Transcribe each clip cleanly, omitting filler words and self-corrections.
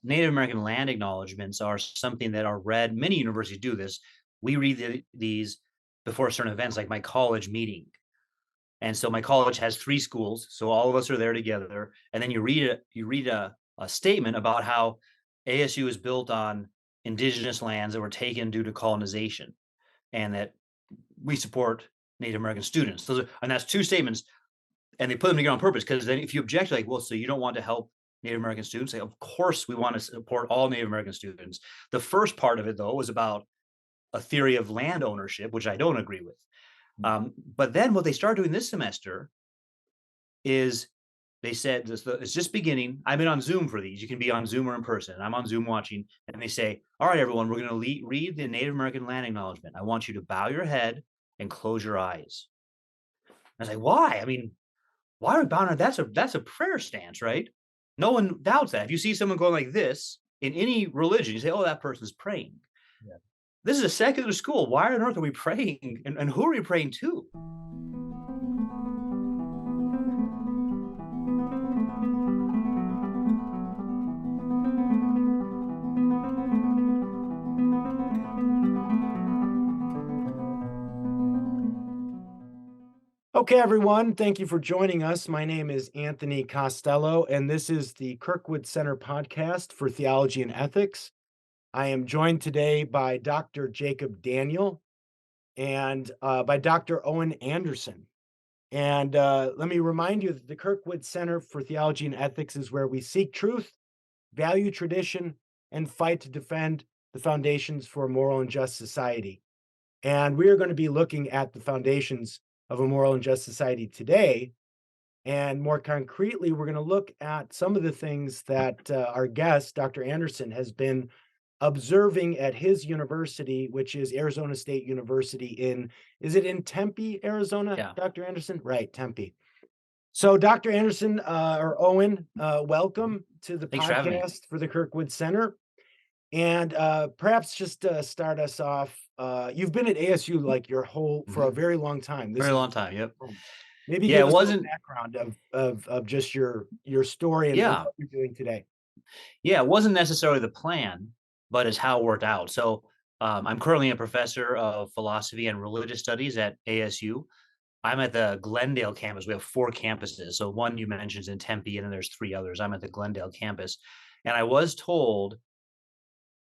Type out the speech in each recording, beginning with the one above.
Native American land acknowledgements are something that are read. Many universities do this. We read these before certain events, like my college meeting. And so my college has 3 schools, so all of us are there together. And then you read a statement about how ASU is built on indigenous lands that were taken due to colonization, and that we support Native American students. And that's 2 statements, and they put them together on purpose, because then if you object, like, well, so you don't want to help Native American students? Like, of course we want to support all Native American students. The first part of it, though, was about a theory of land ownership, which I don't agree with. But then what they started doing this semester is they said, it's just beginning. I've been on Zoom for these. You can be on Zoom or in person. I'm on Zoom watching, and they say, all right, everyone, we're going to read the Native American land acknowledgement. I want you to bow your head and close your eyes. I was like, why? I mean, why are we bowing? That's a prayer stance, right? No one doubts that. If you see someone going like this in any religion, you say, oh, that person's praying. Yeah. This is a secular school. Why on earth are we praying? And who are we praying to? Okay, everyone, thank you for joining us. My name is Anthony Costello, and this is the Kirkwood Center podcast for Theology and Ethics. I am joined today by Dr. Jacob Daniel and by Dr. Owen Anderson. And let me remind you that the Kirkwood Center for Theology and Ethics is where we seek truth, value tradition, and fight to defend the foundations for a moral and just society. And we are going to be looking at the foundations of a moral and just society today. And more concretely, we're going to look at some of the things that our guest, Dr. Anderson, has been observing at his university, which is Arizona State University is it in Tempe, Arizona, yeah. Dr. Anderson? Right, Tempe. So Dr. Anderson, or Owen, welcome to the podcast for the Kirkwood Center. And perhaps just to start us off, you've been at ASU like for a very long time. Very long time, yep. Maybe give us a background of just your story and what you're doing today. Yeah, it wasn't necessarily the plan, but it's how it worked out. So I'm currently a professor of philosophy and religious studies at ASU. I'm at the Glendale campus. We have 4 campuses. So one you mentioned is in Tempe, and then there's 3 others. I'm at the Glendale campus. And I was told,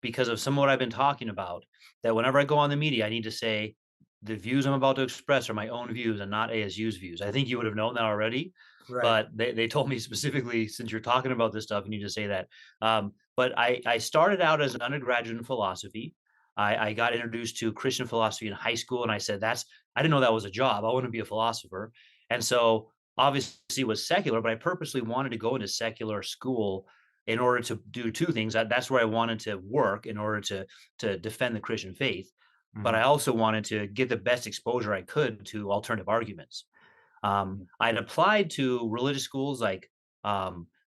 because of some of what I've been talking about, that whenever I go on the media, I need to say the views I'm about to express are my own views and not ASU's views. I think you would have known that already, right. But they told me specifically, since you're talking about this stuff, you need to say that. But I started out as an undergraduate in philosophy. I got introduced to Christian philosophy in high school, and I said, I didn't know that was a job. I want to be a philosopher. And so obviously it was secular, but I purposely wanted to go into secular school in order to do 2 things. That's where I wanted to work in order to defend the Christian faith. Mm-hmm. But I also wanted to get the best exposure I could to alternative arguments. I'd applied to religious schools like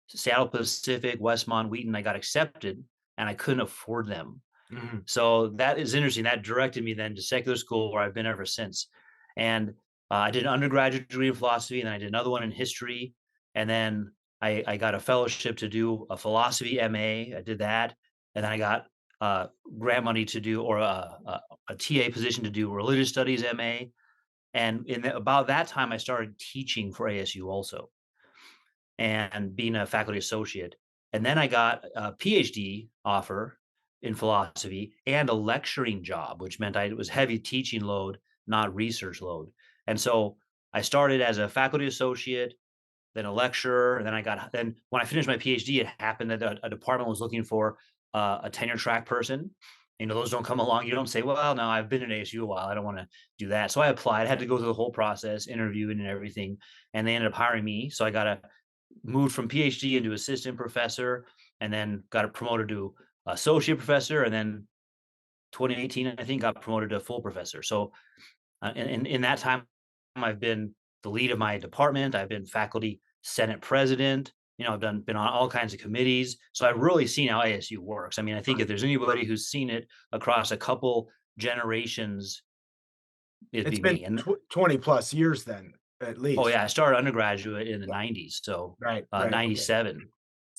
Seattle Pacific, Westmont, Wheaton. I got accepted, and I couldn't afford them. Mm-hmm. So that is interesting. That directed me then to secular school, where I've been ever since. And I did an undergraduate degree in philosophy, and then I did another one in history, and then I got a fellowship to do a philosophy MA. I did that. And then I got grant money to do, or a TA position to do religious studies MA. And about that time, I started teaching for ASU also, and being a faculty associate. And then I got a PhD offer in philosophy and a lecturing job, which meant it was heavy teaching load, not research load. And so I started as a faculty associate, then a lecturer, and then when I finished my PhD, it happened that a department was looking for a tenure track person. You know, those don't come along. You don't say, well, no, I've been at ASU a while, I don't want to do that. So I applied, I had to go through the whole process, interviewing and everything, and they ended up hiring me. So I got moved from PhD into assistant professor, and then got promoted to associate professor, and then 2018, I think, got promoted to full professor. So in that time, I've been the lead of my department. I've been faculty senate president. You know, I've been on all kinds of committees. So I've really seen how ASU works. I mean, I think if there's anybody who's seen it across a couple generations, it's been 20 plus years then, at least. Oh yeah, I started undergraduate in the 90s, so 97. Okay.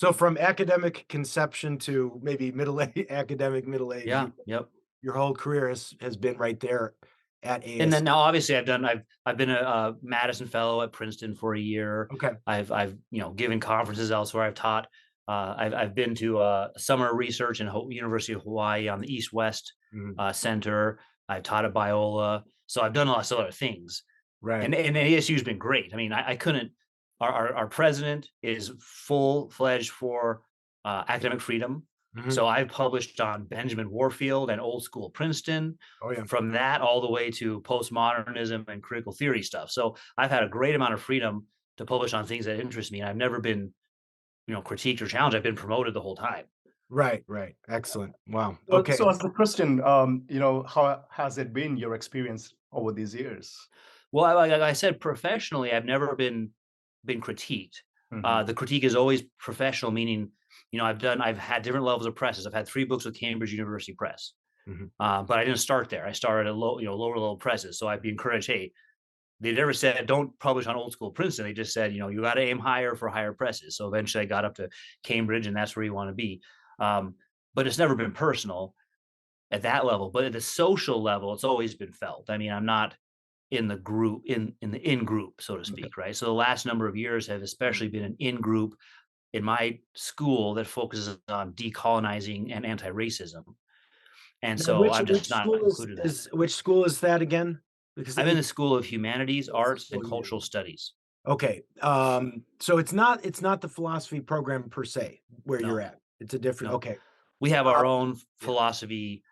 So from academic conception to maybe middle age, academic middle age, Yeah, yep. your whole career has been right there at And then ASU. now, obviously, I've been a Madison Fellow at Princeton for a year. Okay. I've given conferences elsewhere. I've taught. I've been to summer research in University of Hawaii on the East West Mhm. Center. I've taught at Biola, so I've done lots of other things. Right. And ASU has been great. I mean, I couldn't. Our president is full-fledged for academic freedom. Mhm. So I've published on Benjamin Warfield and old school Princeton, Oh, yeah. from that all the way to postmodernism and critical theory stuff. So I've had a great amount of freedom to publish on things that interest me, and I've never been, critiqued or challenged. I've been promoted the whole time. Right, right. Excellent. Wow. So, Okay. so as a Christian, how has it been your experience over these years? Well, like I said, professionally, I've never been critiqued. Hmm. The critique is always professional, meaning, I've had different levels of presses. I've had 3 books with Cambridge University Press, Mhm. but I didn't start there. I started at lower level presses. So I'd be encouraged, hey, they never said don't publish on old school Princeton. They just said, you got to aim higher for higher presses. So eventually I got up to Cambridge, and that's where you want to be. Um, but it's never been personal at that level. But at the social level, it's always been felt. I mean, I'm not in the group in the in group, so to Okay. speak, right? So the last number of years have especially been an in group in my school that focuses on decolonizing and anti-racism. And Now, so I'm which just not school included in that. is which school is that again? Because I'm in the School of Humanities, it's the Arts, School and of Cultural Humanities. Studies. Okay. So it's not the philosophy program per se where you're No, at. It's a different. no. Okay. We have Uh, our own yeah. philosophy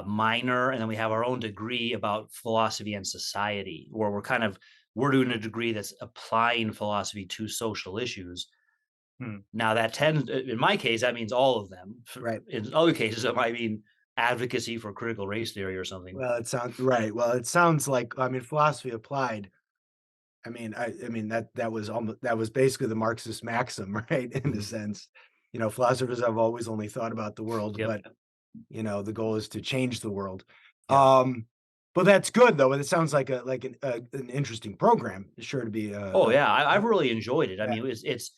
minor, and then we have our own degree about philosophy and society, where we're doing a degree that's applying philosophy to social issues. Hmm. Now that tends, in my case, that means all of them. Right. In other cases, it might mean advocacy for critical race theory or something. Well, it sounds right. Well, it sounds like philosophy applied. I mean that was basically the Marxist maxim, right? In a Mhm. sense, philosophers have always only thought about the world, Yep. but the goal is to change the world. Yeah. Um, but that's good though. And it sounds like an interesting program. It's sure to be Oh yeah, I've really enjoyed it. I yeah. mean, it's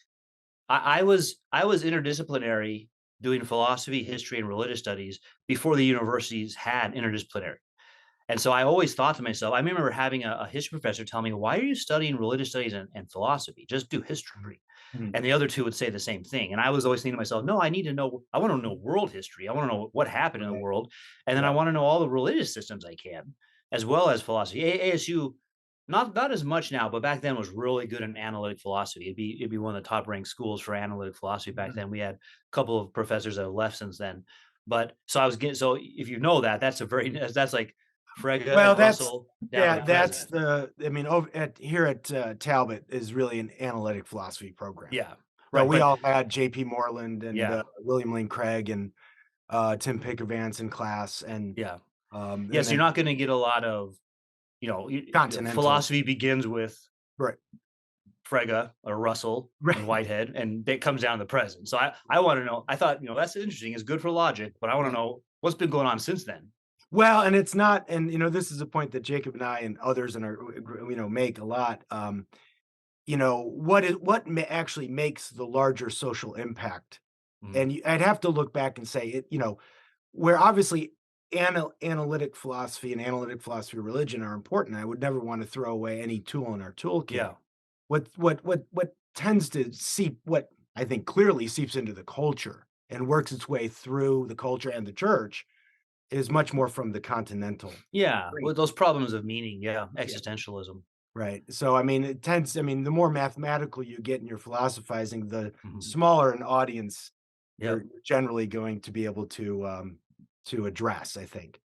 I was interdisciplinary doing philosophy, history, and religious studies before the universities had interdisciplinary. And so I always thought to myself, I remember having a history professor tell me, why are you studying religious studies and philosophy? Just do Mhm. history. Hmm. And the other two would say the same thing. And I was always thinking to myself, no, I want to know world history. I want to know what happened in the Right. world. And then I Yeah. want to know all the religious systems I can, as well as philosophy. ASU, not as much now, but back then was really good in analytic philosophy. It'd be one of the top ranked schools for analytic philosophy back Mhm. then. We had a couple of professors that have left since then. But so I was getting so if you know that, that's like Frege Well, and Russell down to the that's president. the I mean, over at here at Talbot is really an analytic philosophy program. Yeah. So Right. we But all had J.P. Moreland and yeah. William Lane Craig and Tim Pickervance in class, Yeah. and Yes, you're then not gonna get a lot of, Continental. philosophy begins with Right. Frege or Russell and Right. Whitehead, and it comes down to the present. So I want to know. I thought, that's interesting. It's good for logic, but I want to Right. know what's been going on since then. Well, and it's not, and this is a point that Jacob and I and others in our make a lot. Actually makes the larger social impact, Mhm. and I'd have to look back and say it. Where obviously analytic philosophy and analytic philosophy of religion are important. I would never want to throw away any tool in our toolkit. Yeah. What tends to seep, what I think clearly seeps into the culture and works its way through the culture and the church is much more from the continental. Yeah. Right. Well, those problems of meaning. Yeah. Yeah. Existentialism. Right. So I mean, the more mathematical you get in your philosophizing, the Mhm. smaller an audience Yep. you're generally going to be able to address, I think.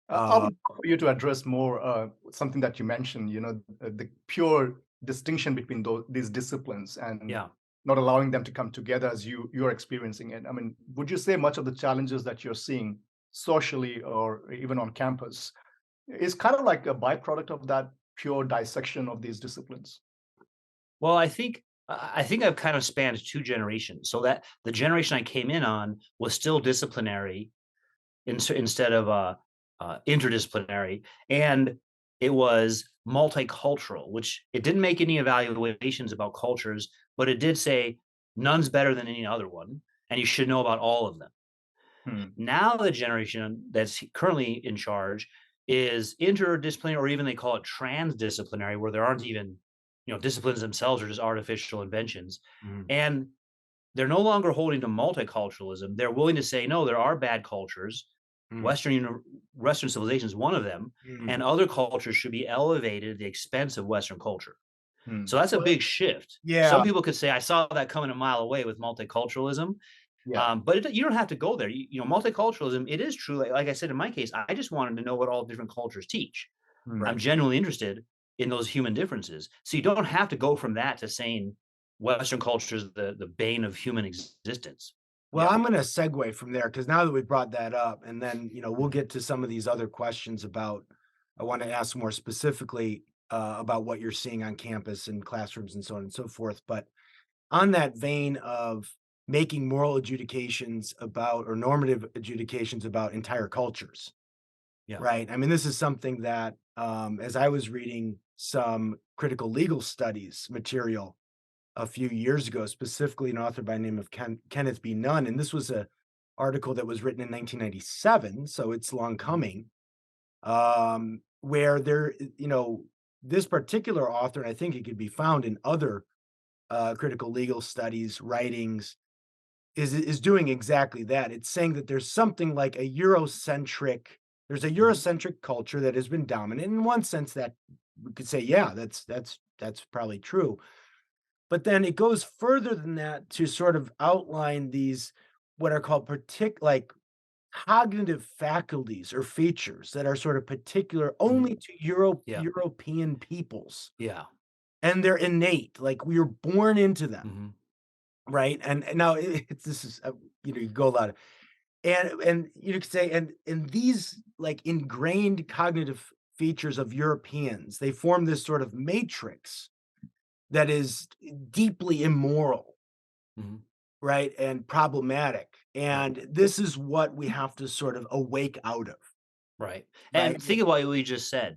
I Uh, would love for you to address more something that you mentioned, the pure distinction between these disciplines and Yeah. not allowing them to come together as you're experiencing it. I mean, would you say much of the challenges that you're seeing socially or even on campus is kind of like a byproduct of that pure dissection of these disciplines? Well, I think I've kind of spanned 2 generations. So that the generation I came in on was still disciplinary instead of interdisciplinary, and it was multicultural, which it didn't make any evaluations about cultures, but it did say None's better than any other one, and you should know about all of them. Hmm. Now the generation that's currently in charge is interdisciplinary, or even they call it transdisciplinary, where there aren't even, disciplines themselves are just artificial inventions. Mhm. And they're no longer holding to multiculturalism. They're willing to say, no, there are bad cultures. Mm. Western civilization is one of them, Mm. and other cultures should be elevated at the expense of Western culture. Hmm. So that's a Well, big shift. yeah. Some people could say, I saw that coming a mile away with multiculturalism. Yeah. But you don't have to go there. Multiculturalism, it is true. Like I said, in my case, I just wanted to know what all different cultures teach. Hmm. I'm Right. genuinely interested in those human differences. So you don't have to go from that to saying Western culture is the bane of human existence. Well, Yeah. I'm going to segue from there because now that we've brought that up, and then we'll get to some of these other questions about. I want to ask more specifically about what you're seeing on campus and classrooms and so on and so forth. But on that vein of making moral adjudications about or normative adjudications about entire cultures, Yeah. right? I mean, this is something that, as I was reading some critical legal studies material a few years ago, specifically an author by the name of Kenneth B. Nunn, and this was a article that was written in 1997, so it's long coming, where this particular author, and I think it could be found in other critical legal studies, writings, is doing exactly that. It's saying that there's something like a there's a Eurocentric culture that has been dominant. In one sense, that we could say, yeah, that's probably true. But then it goes further than that to sort of outline these what are called like cognitive faculties or features that are sort of particular only to Yeah. European peoples. Yeah. And they're innate, like we are born into them. Hmm. Right. And now this is, you go a lot of, and you could say, and these like ingrained cognitive features of Europeans, they form this sort of matrix that is deeply immoral, Hmm. right, and problematic. And this is what we have to sort of awake out of, Right. right? And think about what you just said.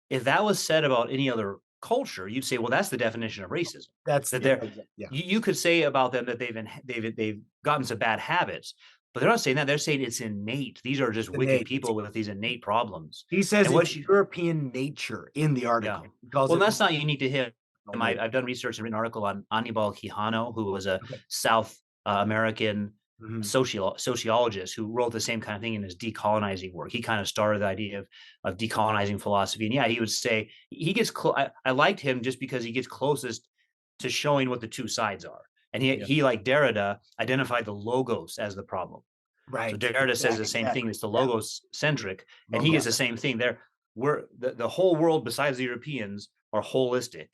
If that was said about any other culture, you'd say, well, that's the definition of racism. That's That yeah, they're yeah, you could say about them that they've gotten some bad habits, but they're not saying that. They're saying it's innate. These are just wicked innate. people with these innate problems. He says And it's what you European nature in the Yeah. article. He calls Well, it that's not unique to him. nature. I've done research and written an article on Anibal Quijano, who was a Okay. South American Mhm. sociologist who wrote the same kind of thing in his decolonizing work. He kind of started the idea of decolonizing philosophy. And yeah, he would say he gets I liked him just because he gets closest to showing what the two sides are. And Yeah. he like Derrida identified the logos as the problem. So Right. Derrida says the same thing. Exactly. It's the Yeah. logos centric, and he Logos. gets the same thing. We're the whole world besides the Europeans are holistic,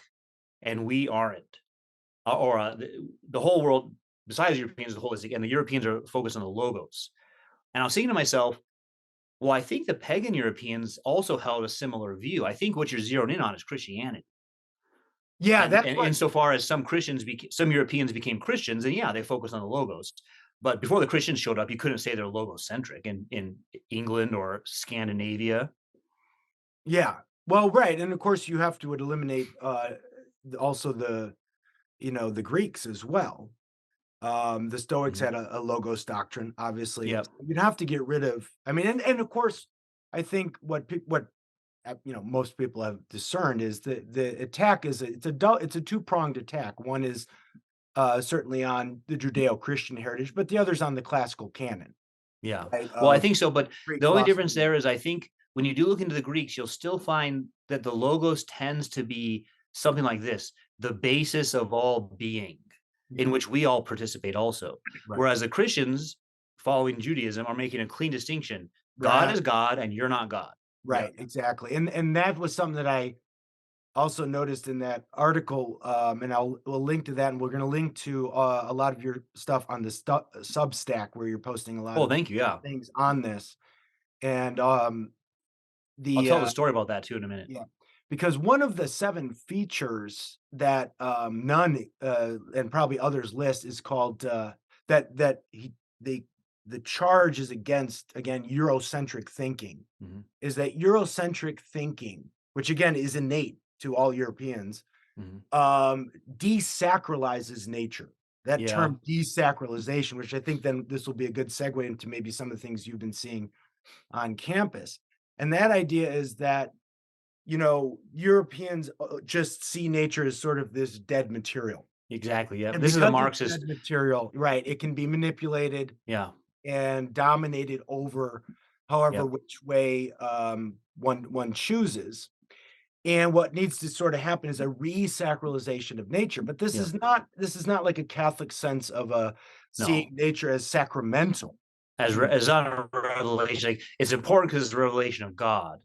and we aren't. The whole world besides the Europeans is holistic, and the Europeans are focused on the logos. And I was thinking to myself, well, I think the pagan Europeans also held a similar view. I think what you're zeroing in on is Christianity. Yeah, And, that's and what insofar as some Europeans became Christians, and yeah, they focused on the logos. But before the Christians showed up, you couldn't say they're logocentric in England or Scandinavia. yeah. Well, right, and of course you have to eliminate also the Greeks as well. The Stoics Mhm. had a logos doctrine, obviously. Yep. You'd have to get rid of. I mean, and of course, I think what most people have discerned is the attack is it's a two-pronged attack. One is certainly on the Judeo-Christian heritage, but the other's on the classical canon, Yeah. right? Well, I Of think so. But Greek the only difference philosophy. there is I think when you do look into the Greeks, you'll still find that the logos tends to be something like this: the basis of all being, in Mhm. which we all participate also. Right. Whereas the Christians following Judaism are making a clean distinction. God Right. is God and you're not God. Yeah. Right. Exactly. And that was something that I also noticed in that article, and we'll link to that, and we're going to link to a lot of your stuff on the Substack where you're posting a lot Oh, of thank you. Yeah. things on this. And I'll the tell the story about that too in a minute. yeah, because one of the 7 features that none and probably others list is called that the charge is against, again, Eurocentric thinking, Mhm. is that Eurocentric thinking, which again is innate to all Europeans, Mhm. desacralizes nature. that Yeah. term desacralization, which I think then this will be a good segue into maybe some of the things you've been seeing on campus. And that idea is that, Europeans just see nature as sort of this dead material. Exactly. Yeah. And This is a because it's Marxist. dead material, right, it can be manipulated Yeah. and dominated over however Yep. which way one chooses. And what needs to sort of happen is a re-sacralization of nature. But this Yep. is not like a Catholic sense of seeing No. nature as sacramental. As on a revelation, like, it's important because it's a revelation of God.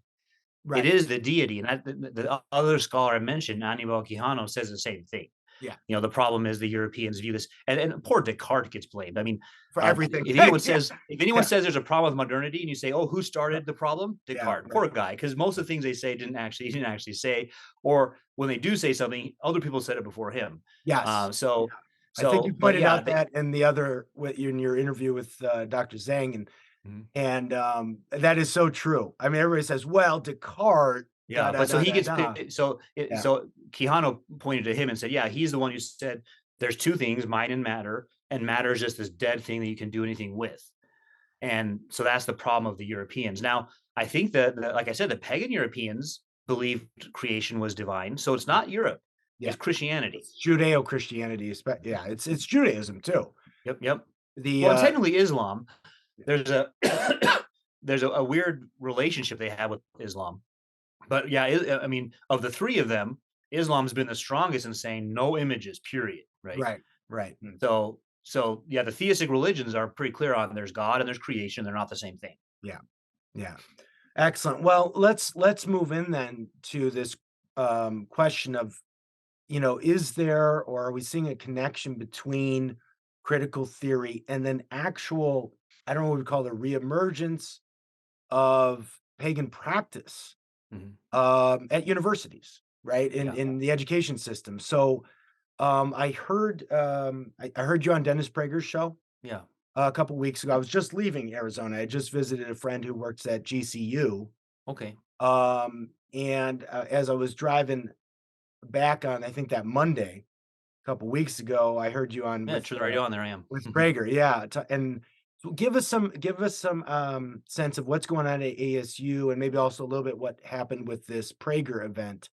It Right. is the deity, and the other scholar I mentioned, Annibal Quijano, says the same thing. Yeah. The problem is the Europeans view this, and poor Descartes gets blamed. I mean, For everything. if anyone Yeah. says there's a problem with modernity, and you say, "Oh, who started the problem?" Yeah, Descartes. right. Poor guy, because most of the things they say he didn't actually say, or when they do say something, other people said it before him. Yes. So, I think you but pointed yeah, out that in the other in your interview with Dr. Zhang, Mhm. and that is so true. I mean, everybody says, "Well, Descartes." Da, Yeah, da, but so da, he da, gets da. Yeah. so Quijano pointed to him and said, "Yeah, he's the one who said there's two things, mind and matter is just this dead thing that you can do anything with." And so that's the problem of the Europeans. Now, I think that like I said, the pagan Europeans believed creation was divine, so it's not Europe, Yeah. it's Christianity. It's Judeo-Christianity, yeah, it's Judaism too. Yep. The Well, and technically Islam, there's a there's a weird relationship they have with Islam. But yeah, I mean, of the three of them, Islam's been the strongest in saying no images, period. Right. right. So yeah, the theistic religions are pretty clear on there's God and there's creation. They're not the same thing. Yeah. Excellent. Well, let's move in then to this question of, is there or are we seeing a connection between critical theory and then actual, I don't know what we call the reemergence of pagan practice Mhm. at universities, right? Yeah. In the education system. So I heard I heard you on Dennis Prager's show Yeah. a couple weeks ago. I was just leaving Arizona. I just visited a friend who works at GCU. Okay. And as I was driving back on, I think that Monday, a couple weeks ago, I heard you on Yeah, turn the radio on. There I am. with Prager. Yeah, and so give us some sense of what's going on at ASU, and maybe also a little bit what happened with this Prager event.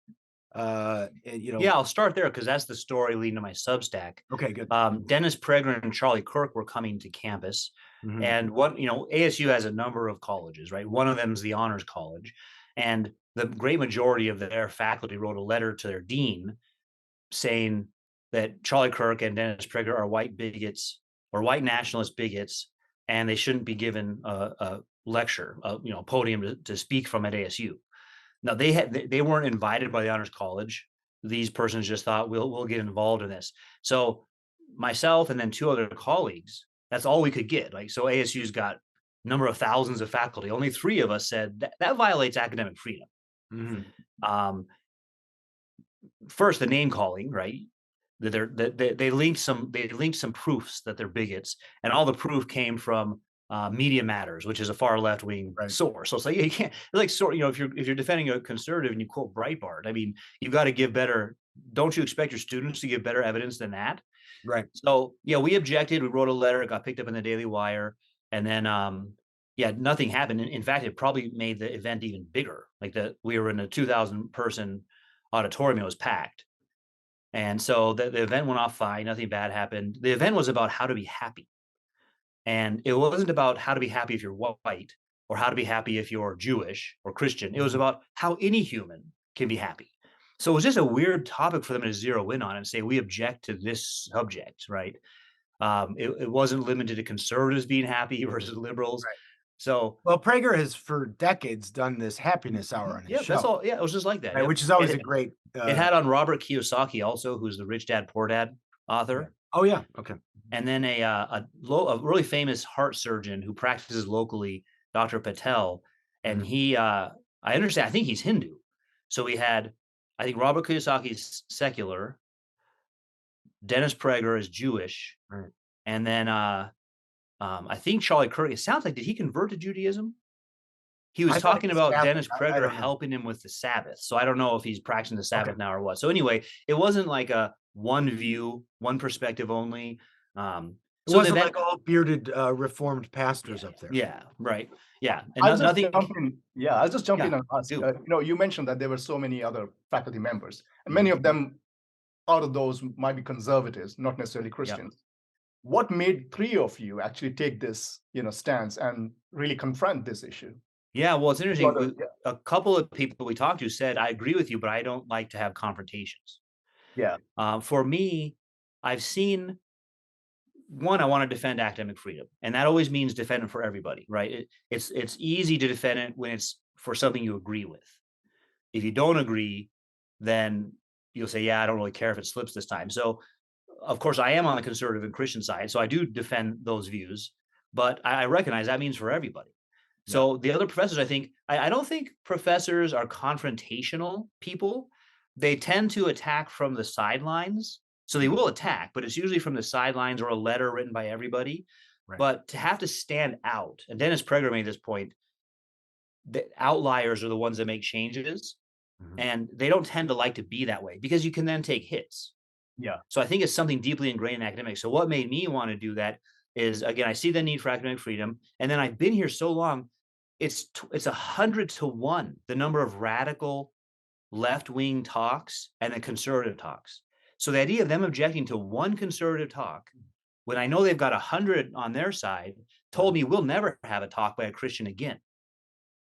Yeah, I'll start there because that's the story leading to my Substack. Okay, good. Dennis Prager and Charlie Kirk were coming to campus, Mhm. and ASU has a number of colleges, right? One of them is the Honors College, and the great majority of their faculty wrote a letter to their dean saying that Charlie Kirk and Dennis Prager are white bigots or white nationalist bigots, and they shouldn't be given a lecture, a podium to speak from at ASU. Now they weren't invited by the Honors College. These persons just thought we'll get involved in this. So myself and then two other colleagues, that's all we could get. Like, so ASU's got number of thousands of faculty. Only three of us said that violates academic freedom. Mhm. First, the name calling, right? They linked some proofs that they're bigots, and all the proof came from Media Matters, which is a far left wing Right. source. So it's like you can't if you're defending a conservative and you quote Breitbart, I mean, you've got to give better. Don't you expect your students to give better evidence than that? Right. So yeah, we objected. We wrote a letter. It got picked up in the Daily Wire, and then yeah, nothing happened. In fact, it probably made the event even bigger. Like we were in a 2,000 person auditorium. It was packed. And so the event went off fine. Nothing bad happened. The event was about how to be happy. And it wasn't about how to be happy if you're white or how to be happy if you're Jewish or Christian. It was about how any human can be happy. So it was just a weird topic for them to zero in on and say, we object to this subject, right? It wasn't limited to conservatives being happy versus liberals. Right. So, Well, Prager has for decades done this happiness hour on his yeah, show. that's all. Yeah, it was just like that. Right, Yep. which is always a great. It had on Robert Kiyosaki also, who's the Rich Dad Poor Dad author. Oh yeah, okay. And then a really famous heart surgeon who practices locally, Dr. Patel, and he I understand, I think he's Hindu. So we had, I think Robert Kiyosaki's secular, Dennis Prager is Jewish, Right. and then I think Charlie Kirk. It sounds like, did he convert to Judaism? He was I thought talking he was about Catholic. Dennis I Prager don't know. helping him with the Sabbath. So I don't know if he's practicing the Sabbath Okay. now or what. So anyway, it wasn't like a one view, one perspective only. It So wasn't then, like all bearded Reformed pastors up there. yeah, right, yeah, and I'll just nothing. jump in. Yeah, I'll just jump in Yeah, and ask. do. You mentioned that there were so many other faculty members, and Mhm. many of them, out of those, might be conservatives, not necessarily Yep. Christians. What made three of you actually take this, stance and really confront this issue? Yeah, well, it's interesting. Yeah, A couple of people we talked to said, "I agree with you, but I don't like to have confrontations." yeah, For me, I've seen one. I want to defend academic freedom, and that always means defend it for everybody, right? It's easy to defend it when it's for something you agree with. If you don't agree, then you'll say, "Yeah, I don't really care if it slips this time." So, of course, I am on the conservative and Christian side, so I do defend those views, but I recognize that means for everybody. yeah, So the other professors, I think, I don't think professors are confrontational people. They tend to attack from the sidelines. So they will attack, but it's usually from the sidelines or a letter written by everybody. Right. But to have to stand out, and Dennis Prager made this point, the outliers are the ones that make changes. Mhm. And they don't tend to like to be that way because you can then take hits. yeah, So I think it's something deeply ingrained in academics. So what made me want to do that is, again, I see the need for academic freedom, and then I've been here so long. It's 100 to 1 the number of radical left wing talks and the conservative talks. So the idea of them objecting to one conservative talk when I know they've got 100 on their side told me we'll never have a talk by a Christian again,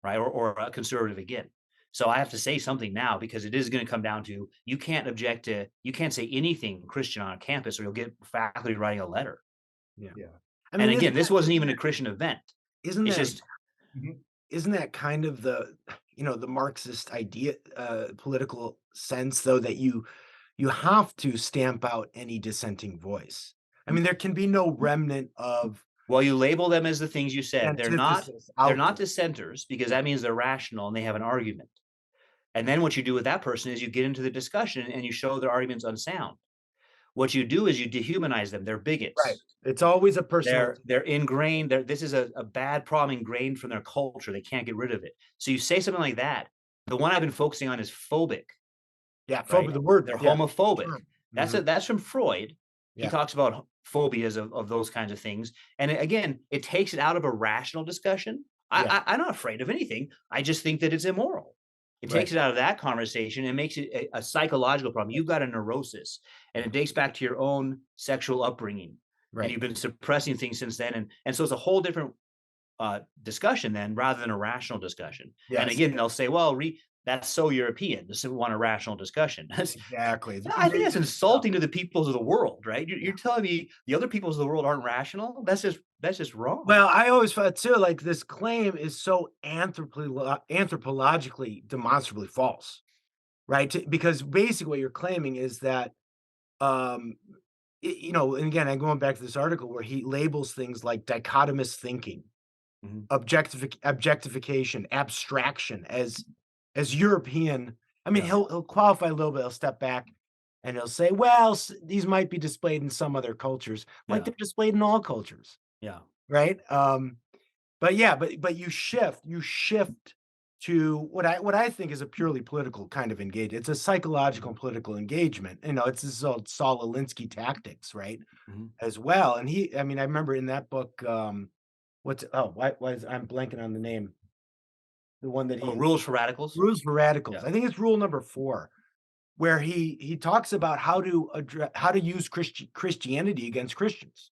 right? Or a conservative again. So I have to say something now because it is going to come down to you can't say anything Christian on a campus or you'll get faculty writing a letter. Yeah. yeah. I And mean, again, this wasn't even a Christian event. isn't It's that just Mhm. isn't that kind of the the Marxist idea, political sense, though, that you have to stamp out any dissenting voice. I mean, there can be no remnant of well, you label them as the things you said. antithesis They're out not there. dissenters because that means they're rational and they have an argument. And then what you do with that person is you get into the discussion and you show their arguments unsound. What you do is you dehumanize them. They're Right. bigots. It's always a personal. They're ingrained. This is a bad problem ingrained from their culture. They can't get rid of it. So you say something like that. The one I've been focusing on is phobic, Yeah, right? the word. They're Yeah. homophobic. Sure. Mhm. That's from Freud. He Yeah. talks about phobias of those kinds of things. And again, it takes it out of a rational discussion. Yeah. I'm not afraid of anything. I just think that it's immoral. It Right. takes it out of that conversation and makes it a psychological problem. You've got a neurosis, and it dates back to your own sexual upbringing, and Right. you've been suppressing things since then. And so it's a whole different discussion then, rather than a rational discussion. And Yes. again, they'll say, "Well, that's so European. This is want a rational discussion." Exactly. I think that's insulting to the peoples of the world, right? You're telling me the other peoples of the world aren't rational? That's just wrong. Well, I always felt too like this claim is so anthropologically demonstrably false, right? Because basically what you're claiming is that, um, and again, I'm going back to this article where he labels things like dichotomous thinking, Mhm. objectification, abstraction as European. I mean, Yeah. he'll qualify a little bit. He'll step back and he'll say, "Well, these might be displayed in some other cultures, like Yeah. they're displayed in all cultures." Yeah. Right? But yeah, but you shift to what I think is a purely political kind of engagement. It's a psychological and political engagement. It's this old Saul Alinsky tactics, right? Mhm. As well. And I mean, I remember in that book, why is I'm blanking on the name? The one that Oh, he rules for radicals? Rules for Radicals. Yeah. I think it's rule number 4, where he talks about how to use Christianity against Christians.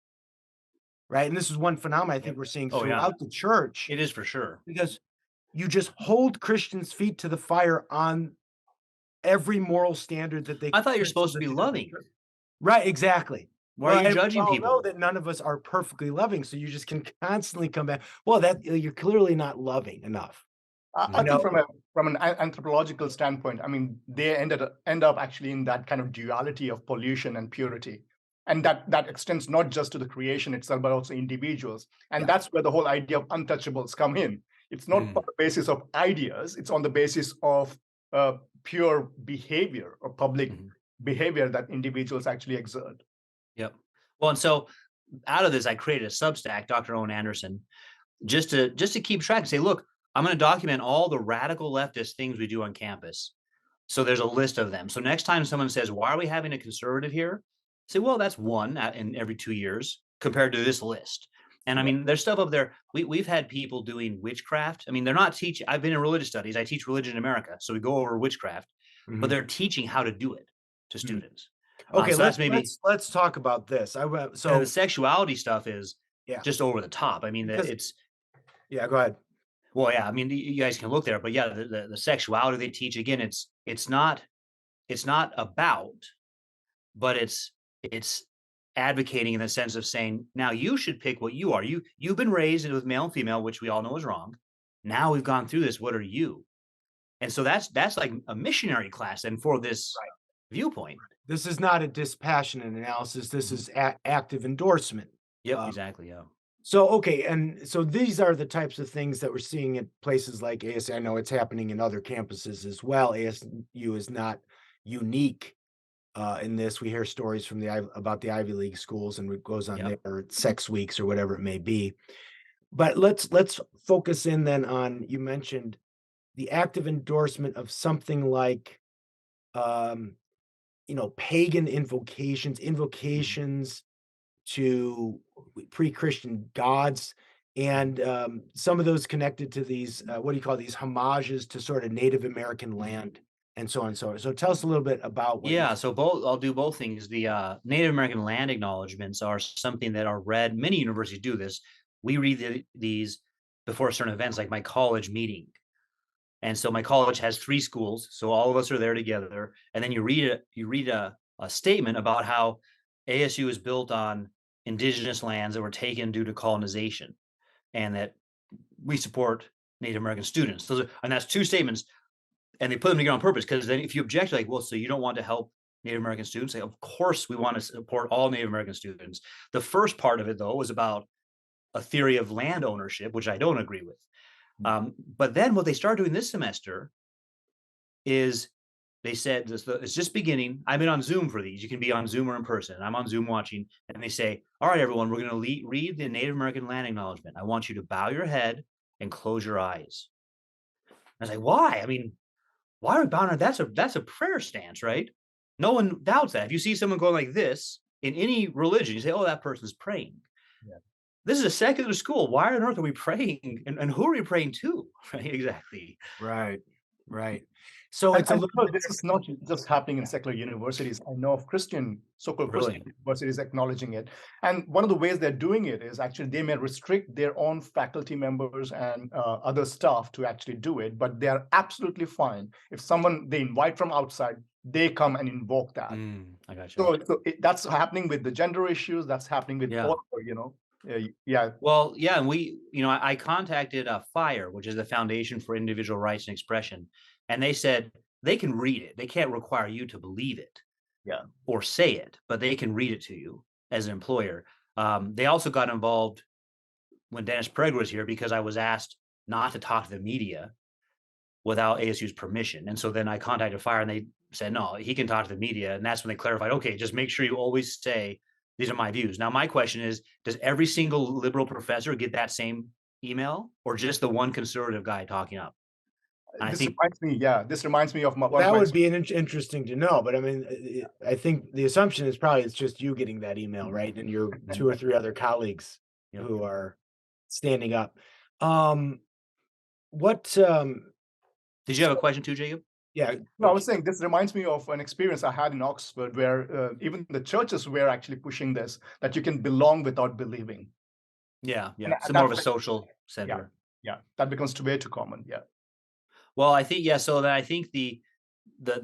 Right? And this is one phenomenon I think we're seeing Oh, yeah. throughout the church, It is for sure. because you just hold Christians' feet to the fire on every moral standard that they I thought you're consider supposed to that be they don't loving. agree. Right, exactly. Why are you And we judging all know people? that none of us are perfectly loving, so you just can constantly come back, "Well, that you're clearly not loving enough." I You think know? from an anthropological standpoint, I mean, they end up actually in that kind of duality of pollution and purity, and that extends not just to the creation itself, but also individuals. And Yeah. that's where the whole idea of untouchables come in. It's not on the basis of ideas; it's on the basis of pure behavior or public Mhm. behavior that individuals actually exert. Yep. Well, and so out of this, I created a Substack, Dr. Owen Anderson, just to keep track and say, look, I'm going to document all the radical leftist things we do on campus. So there's a list of them. So next time someone says, "Why are we having a conservative here?" Say, well, that's one in every 2 years compared to this list. And I Yeah. mean, there's stuff up there. We've had people doing witchcraft. I mean, they're not teaching. I've been in religious studies. I teach religion in America, so we go over witchcraft, but Mhm. they're teaching how to do it to Mm. students. Okay, So that's maybe. let's talk about this. And then the So sexuality stuff is yeah, just over the top. I mean, because it's yeah, go ahead. well, yeah. I mean, you guys can look there, but yeah, the sexuality they teach again, it's not about, but it's advocating in the sense of saying, now you should pick what you are. You've been raised with male and female, which we all know is wrong. Now we've gone through this. What are you? And so that's like a missionary class, and for this Right. viewpoint. This is not a dispassionate analysis. This Mhm. is active endorsement. Yep, Um, exactly. Yeah. so okay, and so these are the types of things that we're seeing at places like ASU. I know it's happening in other campuses as well. ASU is not unique in this. We hear stories from about the Ivy League schools and what goes on Yep. there, or sex weeks or whatever it may be. But let's focus in then on, you mentioned the active endorsement of something like um, pagan Mhm. invocations to pre-Christian gods, Mhm. and some of those connected to these what do you call these homages to sort of Native American land and so on and so on. So tell us a little bit about what you're. Yeah, so both I'll do both things. The Native American land acknowledgments are something that are read. Many universities do this. We read these before certain events, like my college meeting. And so my college has 3 schools, so all of us are there together. And then you read a statement about how ASU is built on indigenous lands that were taken due to colonization, and that we support Native American students. And that's 2 statements, and they put them together on purpose, because then if you object, like, well, so you don't want to help Native American students? Like, of course, we want to support all Native American students. The first part of it, though, was about a theory of land ownership, which I don't agree with. But then what they started doing this semester is they said it's just beginning. I've been on Zoom for these. You can be on Zoom or in person. I'm on Zoom watching, and they say, "All right, everyone, we're going to read the Native American land acknowledgement. I want you to bow your head and close your eyes." I was like, "Why? I mean, why are we bowing? That's a prayer stance, right? No one doubts that. If you see someone going like this in any religion, you say, "Oh, that person's praying." Yeah. This is a secular school. Why on earth are we praying? And who are we praying to? Right? Exactly. Right, right. So And, it's a and little you know, bit this is different. not just happening in secular universities. I know of so-called Christian Really? universities acknowledging it. And one of the ways they're doing it is actually they may restrict their own faculty members and other staff to actually do it, but they're absolutely fine. If someone they invite from outside, they come and invoke that. I got you. So that's happening with the gender issues. That's happening with Yeah. all, yeah, Well, yeah, and I contacted FIRE, which is the Foundation for Individual Rights and Expression, and they said they can read it. They can't require you to believe it yeah. or say it, but they can read it to you as an employer. They also got involved when Dennis Prager was here, because I was asked not to talk to the media without ASU's permission. And so then I contacted FIRE, and they said, no, he can talk to the media. And that's when they clarified, okay, just make sure you always say, these are my views. Now, my question is, does every single liberal professor get that same email, or just the one conservative guy talking up? And I think, This reminds me of Well, one of that my. would be an interesting to know, but I mean, I think the assumption is probably it's just you getting that email, right? And your 2 or 3 other colleagues you know, who are standing up. Um, what, did you have a so question too, Jacob? yeah, No, I was saying this reminds me of an experience I had in Oxford where even the churches were actually pushing this, that you can belong without believing. Yeah, And yeah. So more of that's a social yeah, center. yeah, that becomes way too common. Yeah. Well, I think, yeah. So then I think the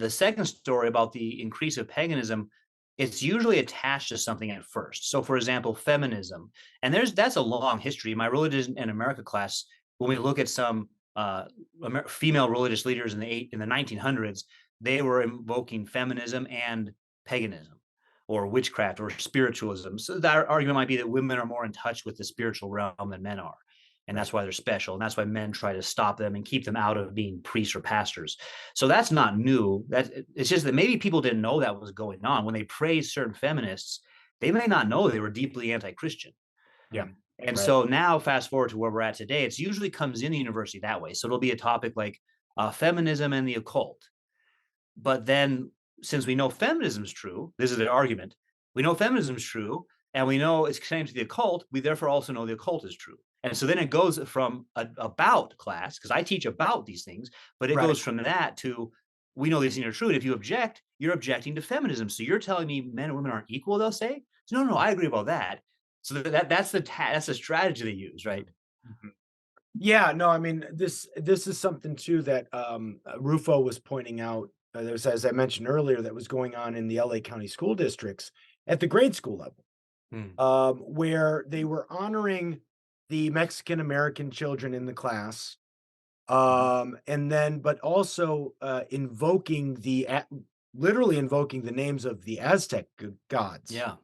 second story about the increase of paganism, it's usually attached to something at first. So, for example, feminism, and that's a long history. My religion in America class, when we look at some female religious leaders in the 1900s, they were invoking feminism and paganism, or witchcraft, or spiritualism. So that argument might be that women are more in touch with the spiritual realm than men are, and right. that's why they're special, and that's why men try to stop them and keep them out of being priests or pastors. So that's not new. It's just that maybe people didn't know that was going on. When they praised certain feminists, they may not know they were deeply anti-Christian. Yeah, And right. so now, fast forward to where we're at today, it's usually comes in the university that way. So it'll be a topic like feminism and the occult. But then, since we know feminism is true, this is the argument. We know feminism is true, and we know it's connected to the occult. We therefore also know the occult is true. And so then it goes from about class, because I teach about these things, but it Right. goes from that to we know these things are true. And if you object, you're objecting to feminism. So you're telling me men and women aren't equal, they'll say. So, no, I agree about that. So that's the strategy they use, right? Mhm. Yeah, no, I mean, this is something too that Rufo was pointing out. There's, as I mentioned earlier, that was going on in the LA County school districts at the grade school level, Hmm. where they were honoring the Mexican American children in the class, and then, but also invoking literally invoking the names of the Aztec gods, Yeah,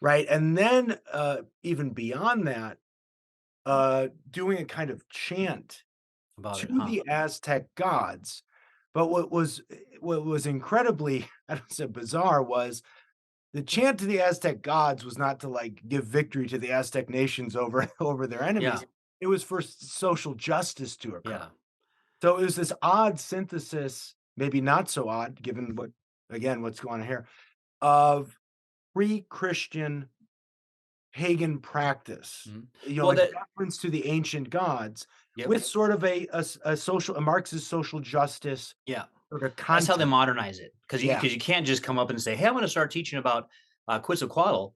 right? And then even beyond that, doing a kind of chant about it, to huh? the Aztec gods. But what was incredibly, I don't say bizarre, was the chant to the Aztec gods was not to like give victory to the Aztec nations over over their Yeah, enemies. It was for social justice to occur. yeah. So it was this odd synthesis, maybe not so odd, given what again what's going on here, of pre-Christian pagan practice, Mhm. Well, like that reference to the ancient gods yep, with sort of a Marxist social justice yeah. sort of That's how they content. modernize it, because Yeah. you can't just come up and say, "Hey, I'm going to start teaching about Quetzalcoatl."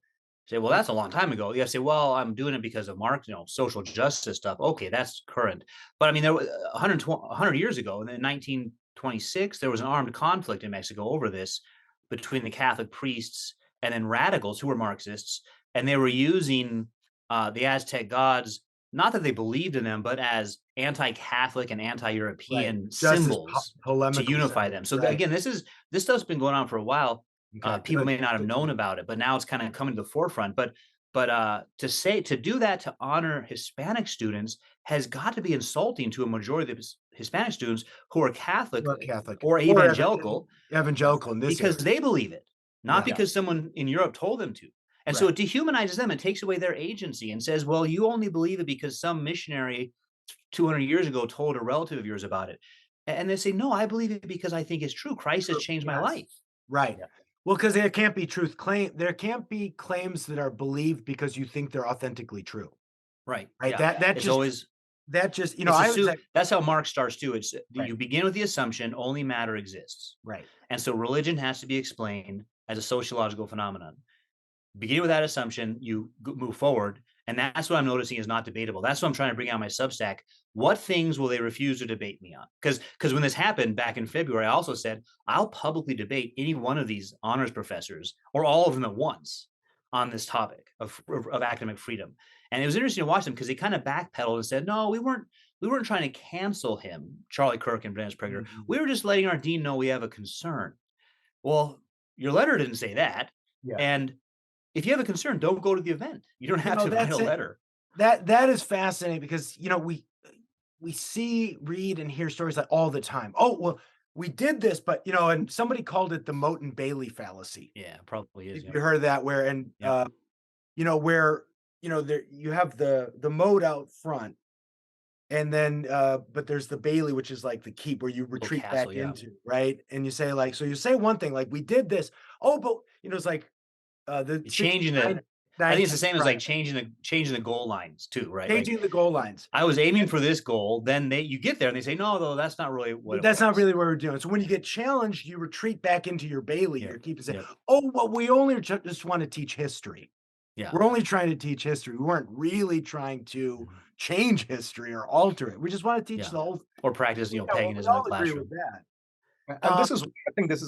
Say, "Well, Mm, that's a long time ago." You have to say, "Well, I'm doing it because of Marx, social justice stuff." Okay, that's current. But I mean, there was 100 years ago, in 1926, there was an armed conflict in Mexico over this between the Catholic priests and then radicals who were Marxists, and they were using the Aztec gods, not that they believed in them, but as anti-Catholic and right. anti-European Just as symbols to polemical unify symbols, them. So right. again, this stuff's been going on for a while. Okay, People good. may not have Good to known know. about it, but now it's kind of coming to the forefront. But to do that to honor Hispanic students has got to be insulting to a majority of the Hispanic students who are Catholic Or Catholic or or evangelical evangelical in this because area. they believe it, not Yeah, Yeah. because someone in Europe told them to. And so right. it dehumanizes them and takes away their agency and says, well, you only believe it because some missionary 200 years ago told a relative of yours about it. And they say, no, I believe it because I think it's true. Christ has True. changed my Yes. life. Right. Yeah. Well, because there can't be claims that are believed because you think they're authentically true. Right. Right. Yeah. It's always, That just, it's I was assume like, that's how Marx starts too. It's right, you begin with the assumption only matter exists. right. And so religion has to be explained as a sociological phenomenon. Beginning with that assumption, you move forward. And that's what I'm noticing is not debatable. That's what I'm trying to bring out my Substack. What things will they refuse to debate me on? Because when this happened back in February, I also said, I'll publicly debate any one of these honors professors or all of them at once on this topic of academic freedom. And it was interesting to watch them because they kind of backpedaled and said, no, we weren't trying to cancel him, Charlie Kirk and Dennis Prager. Mhm. We were just letting our dean know we have a concern. Well, your letter didn't say that. Yeah. And if you have a concern, don't go to the event. You don't have to write a That's it. letter. That is fascinating because, we see, read, and hear stories like all the time. Oh, well, we did this, but and somebody called it the Moat and Bailey fallacy. Yeah, probably is. If Yeah. you heard that, where and Yeah. where there you have the moat out front, and then but there's the Bailey, which is like the keep where you Little retreat castle. back Yeah. into, right? And you say like, so you say one thing like we did this. Oh, but it's like the Changing the. 69 I think it's the 19th same as like tribe, changing the goal lines too, right? Like changing the goal lines. I was aiming for this goal, then you get there and they say, no, though that's not really what But it that's not was. really what we're doing. So when you get challenged, you retreat back into your Bailey, Yep. your keep, and say, Yep. "Oh, well, we only just want to teach history. Yeah. We're only trying to teach history. We weren't really trying to Mhm. change history or alter it. We just want to teach Yeah. the whole." Or practice, Yeah, well, we paganism in the all agree with classroom. that. And Um, I think this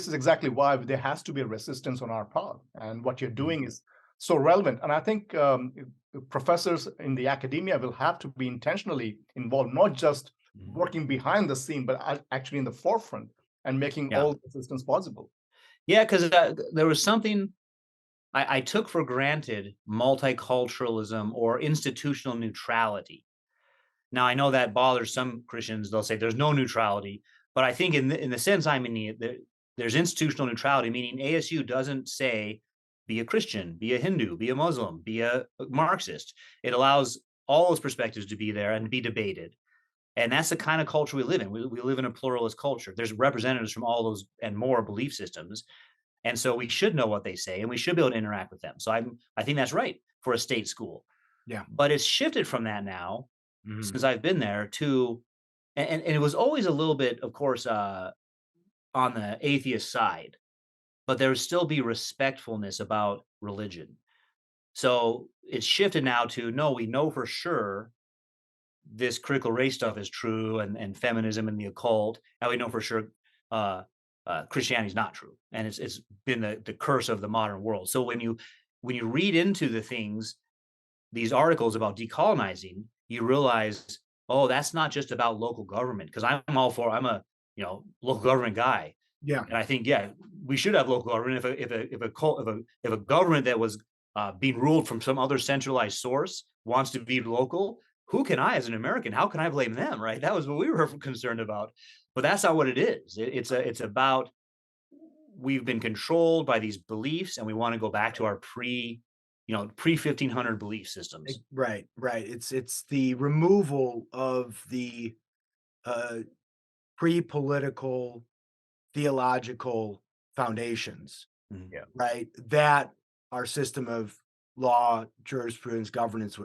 is exactly why there has to be a resistance on our part. And what you're doing is so relevant. And I think professors in the academia will have to be intentionally involved, not just Mhm. working behind the scene, but actually in the forefront and making Yeah. all the assistance possible. Yeah. Because there was something I took for granted multiculturalism or institutional neutrality. Now, I know that bothers some Christians. They'll say there's no neutrality, but I think in the sense I'm in, there's institutional neutrality, meaning ASU doesn't say be a Christian, be a Hindu, be a Muslim, be a Marxist. It allows all those perspectives to be there and be debated. And that's the kind of culture we live in. We live in a pluralist culture. There's representatives from all those and more belief systems. And so we should know what they say and we should be able to interact with them. So I think that's right for a state school. Yeah. But it's shifted from that now Mhm. since I've been there to, and it was always a little bit, of course, on the atheist side, but there would still be respectfulness about religion. So it's shifted now to no, we know for sure this critical race stuff is true and feminism and the occult, and we know for sure Christianity is not true, and it's been the curse of the modern world. So when you read into the things, these articles about decolonizing, you realize, oh, that's not just about local government. Because I'm a local government guy, Yeah. and I think yeah, we should have local government. If a government that was being ruled from some other centralized source wants to be local, who can I, as an American, how can I blame them? Right? That was what we were concerned about. But that's not what it is. It's about we've been controlled by these beliefs, and we want to go back to our pre 1500 belief systems. Right, right. It's the removal of the uh, pre-political theological foundations, Mhm. Yeah. right? That our system of law, jurisprudence, governance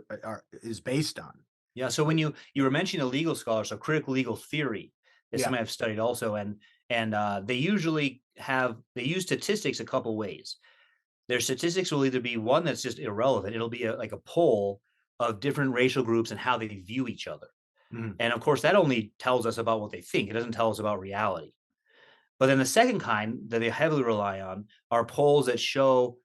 is based on. Yeah. So when you were mentioning a legal scholar, so critical legal theory is Yeah. something I've studied also, and they usually they use statistics a couple ways. Their statistics will either be one that's just irrelevant. It'll be like a poll of different racial groups and how they view each other. Mhm. And of course, that only tells us about what they think. It doesn't tell us about reality. But then the second kind that they heavily rely on are polls that show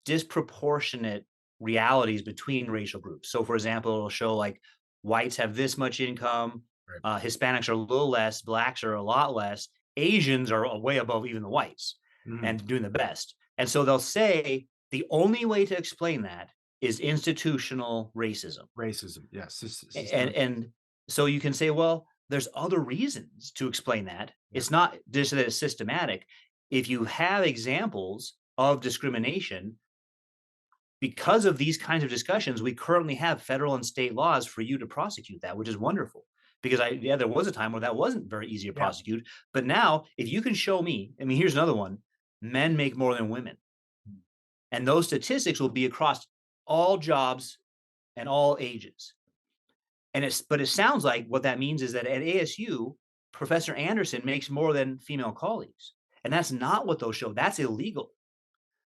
disproportionate realities between racial groups. So, for example, it'll show like whites have this much income, Right. Hispanics are a little less, blacks are a lot less, Asians are way above even the whites Mhm. and doing the best. And so they'll say the only way to explain that is institutional racism. Racism, yes. And so you can say, well, there's other reasons to explain that. Yeah. It's not just that it's systematic. If you have examples of discrimination, because of these kinds of discussions, we currently have federal and state laws for you to prosecute that, which is wonderful. Because there was a time where that wasn't very easy to Yeah. prosecute. But now, if you can show me, I mean, here's another one: men make more than women, and those statistics will be across all jobs and all ages. But it sounds like what that means is that at ASU, Professor Anderson makes more than female colleagues. And that's not what those show. That's illegal.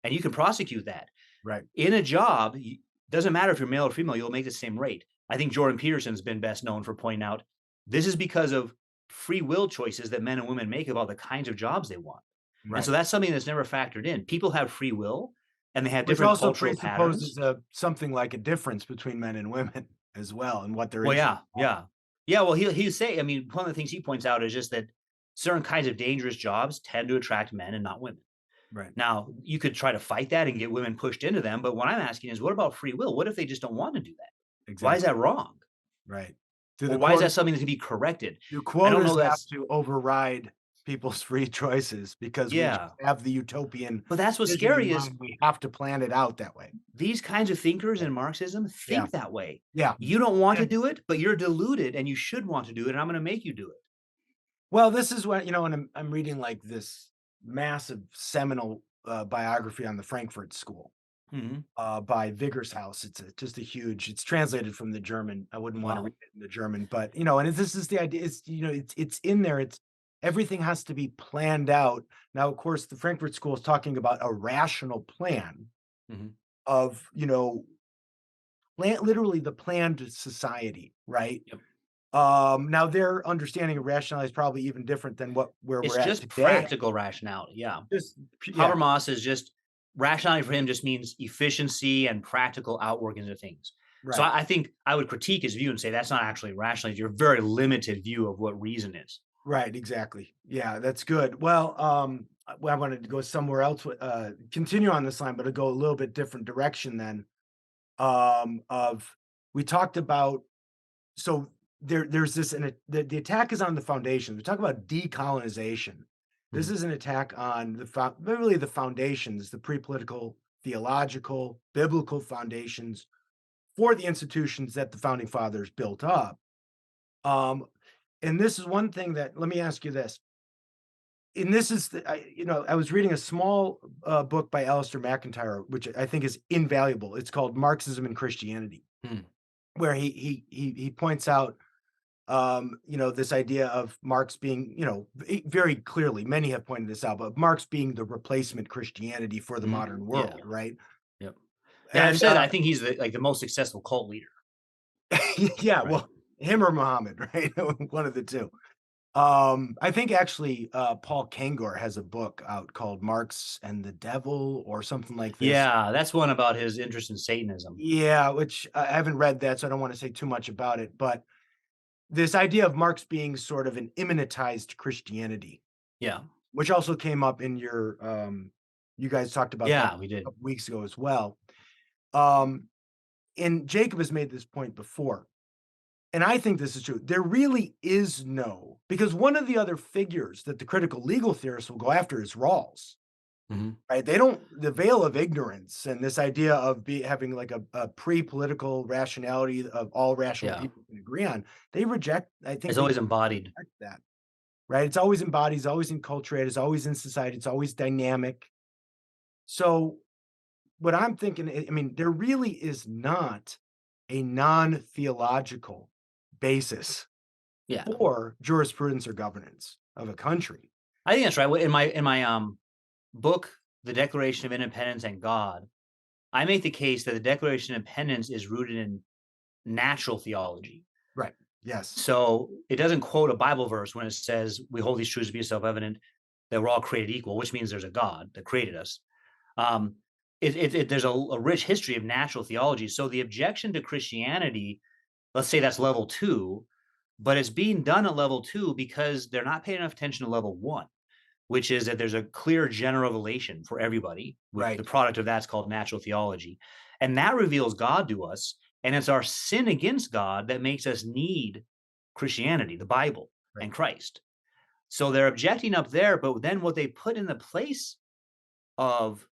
And you can prosecute that. Right. In a job, doesn't matter if you're male or female, you'll make the same rate. I think Jordan Peterson's been best known for pointing out this is because of free will choices that men and women make about the kinds of jobs they want. Right. And so that's something that's never factored in. People have free will and they have Which different also cultural patterns. presupposes something like a difference between men and women as well, and what they're Well, interested yeah. Well, he'll say. I mean, one of the things he points out is just that certain kinds of dangerous jobs tend to attract men and not women. Right. Now, you could try to fight that and get women pushed into them, but what I'm asking is, what about free will? What if they just don't want to do that? Exactly. Why is that wrong? Right. Or why is that something that can be corrected? Do I don't quotas know. have That's to override people's free choices because we just yeah. have the utopian But that's what's vision in scary is mind. We have to plan it out that way. these kinds of thinkers in Marxism Yeah. think that way. Yeah. You don't want to And do it, but you're deluded and you should want to do it, and I'm going to make you do it. well, this is what, and I'm reading like this massive seminal biography on the Frankfurt School Mhm. by Viggershaus. Just a huge. It's translated from the German. I wouldn't want to Wow. read it in the German, but and this is the idea. It's in there. It's everything has to be planned out. Now, of course, the Frankfurt School is talking about a rational plan Mhm. of literally the planned society, right? Yep. Now their understanding of rationality is probably even different than where It's we're at just today. practical rationality. Yeah. Just yeah, Habermas is just rationality for him just means efficiency and practical outwork into things. So right. I think I would critique his view and say that's not actually rationality. You're a very limited view of what reason is. Right, exactly. Yeah, that's good. Well, I wanted to go somewhere else with continue on this line, but to go a little bit different direction then. Of we talked about so there's this and the attack is on the foundation. We talk about decolonization. This Mhm. is an attack on really the foundations, the pre-political, theological, biblical foundations for the institutions that the founding fathers built up. Um, and this is one thing that let me ask you this. and this is I was reading a small book by Alistair McIntyre, which I think is invaluable. It's called Marxism and Christianity, Hmm. where he points out this idea of Marx being, very clearly, many have pointed this out, but Marx being the replacement Christianity for the modern Yeah. world, right? Yep. And I've And said I think he's the most successful cult leader. yeah, Right. well, him or Muhammad, right? One of the two. I think actually Paul Kangor has a book out called Marx and the Devil or something like this. Yeah, that's one about his interest in Satanism. Yeah, which I haven't read that, so I don't want to say too much about it. But this idea of Marx being sort of an immanentized Christianity, Yeah. which also came up in your you guys talked about that Yeah, we a did. couple weeks ago as well. Um, and Jacob has made this point before. And I think this is true. There really is no, because one of the other figures that the critical legal theorists will go after is Rawls, Mhm. right? They don't, the veil of ignorance and this idea of having like a pre-political rationality of all rational Yeah. people can agree on, they reject, I think It's they always embodied. reject that, right? It's always embodied, it's always enculturated, it's always in society, it's always dynamic. So what I'm thinking, I mean, there really is not a non-theological basis Yeah. for jurisprudence or governance of a country. I think that's right. In my book, The Declaration of Independence and God, I make the case that the Declaration of Independence is rooted in natural theology. Right. Yes. So it doesn't quote a Bible verse when it says we hold these truths to be self-evident that we're all created equal, which means there's a God that created us. Um, there's a rich history of natural theology. So the objection to Christianity, let's say that's level 2, but it's being done at level 2 because they're not paying enough attention to level 1, which is that there's a clear general revelation for everybody, which the Right. product of that's called natural theology. And that reveals God to us. And it's our sin against God that makes us need Christianity, the Bible, Right. and Christ. So they're objecting up there, but then what they put in the place of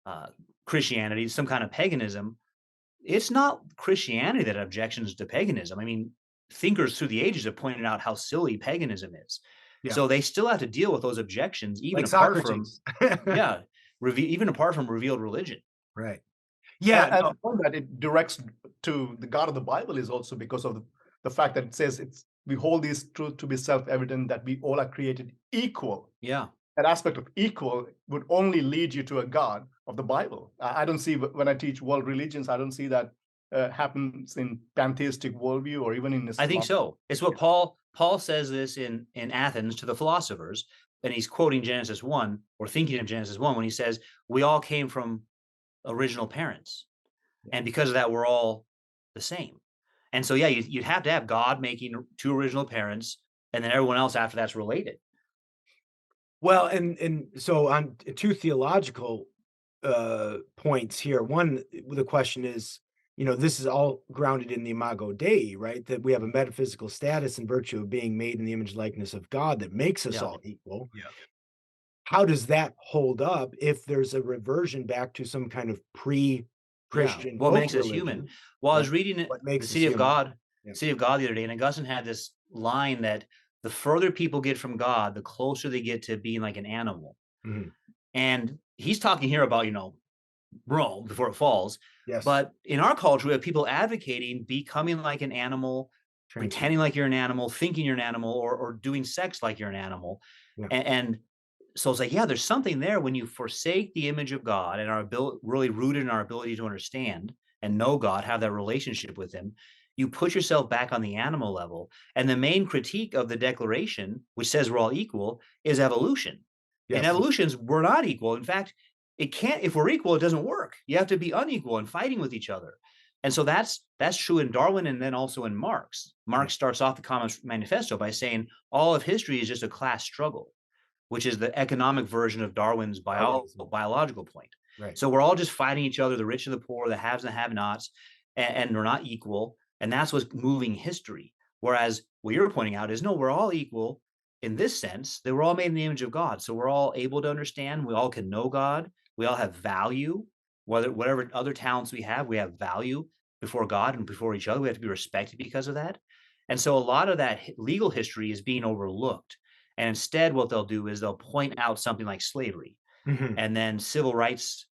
uh, Christianity, some kind of paganism, it's not Christianity that objections to paganism. I mean, thinkers through the ages have pointed out how silly paganism is. Yeah. So they still have to deal with those objections, even Like apart from, Socrates. yeah, even apart from revealed religion. Right. And, Yeah. and No, the point that it directs to the God of the Bible is also because of the fact that it says we hold these truths to be self-evident that we all are created equal. Yeah. That aspect of equal would only lead you to a God of the Bible. I don't see, when I teach world religions, I don't see that happens in pantheistic worldview or even in I think Islam. so. It's what Paul says this in Athens to the philosophers, and he's quoting Genesis 1 or thinking of Genesis 1 when he says, we all came from original parents. And because of that, we're all the same. And so, yeah, you'd have to have God making 2 original parents, and then everyone else after that's related. well, and so on two theological points here. One, the question is, this is all grounded in the imago Dei, right? That we have a metaphysical status in virtue of being made in the image and likeness of God that makes us Yeah. all equal. Yeah. How does that hold up if there's a reversion back to some kind of pre-Christian What folk makes us religion? human? Well, I was Right. reading What the makes us City of human? God, Yeah. City of God the other day, and Augustine had this line that the further people get from God, the closer they get to being like an animal. Mhm. And he's talking here about, Rome before it falls. Yes. But in our culture, we have people advocating becoming like an animal, pretending like you're an animal, thinking you're an animal, or doing sex like you're an animal. Yeah. And so it's like, yeah, there's something there when you forsake the image of God and our ability, really rooted in our ability to understand and know God, have that relationship with him. You put yourself back on the animal level. And the main critique of the Declaration, which says we're all equal, is evolution. In Yes. evolutions, we're not equal. In fact, it can't, if we're equal, it doesn't work. You have to be unequal and fighting with each other. And so that's true in Darwin and then also in Marx. Marx starts off the Communist Manifesto by saying all of history is just a class struggle, which is the economic version of Darwin's biological point. Right. So we're all just fighting each other, the rich and the poor, the haves and the have-nots, and we're not equal. And that's what's moving history. Whereas what you're pointing out is, no, we're all equal in this sense, that we're all made in the image of God. So we're all able to understand. We all can know God. We all have value. Whatever other talents we have value before God and before each other. We have to be respected because of that. And so a lot of that legal history is being overlooked. And instead, what they'll do is they'll point out something like slavery Mhm. and then civil rights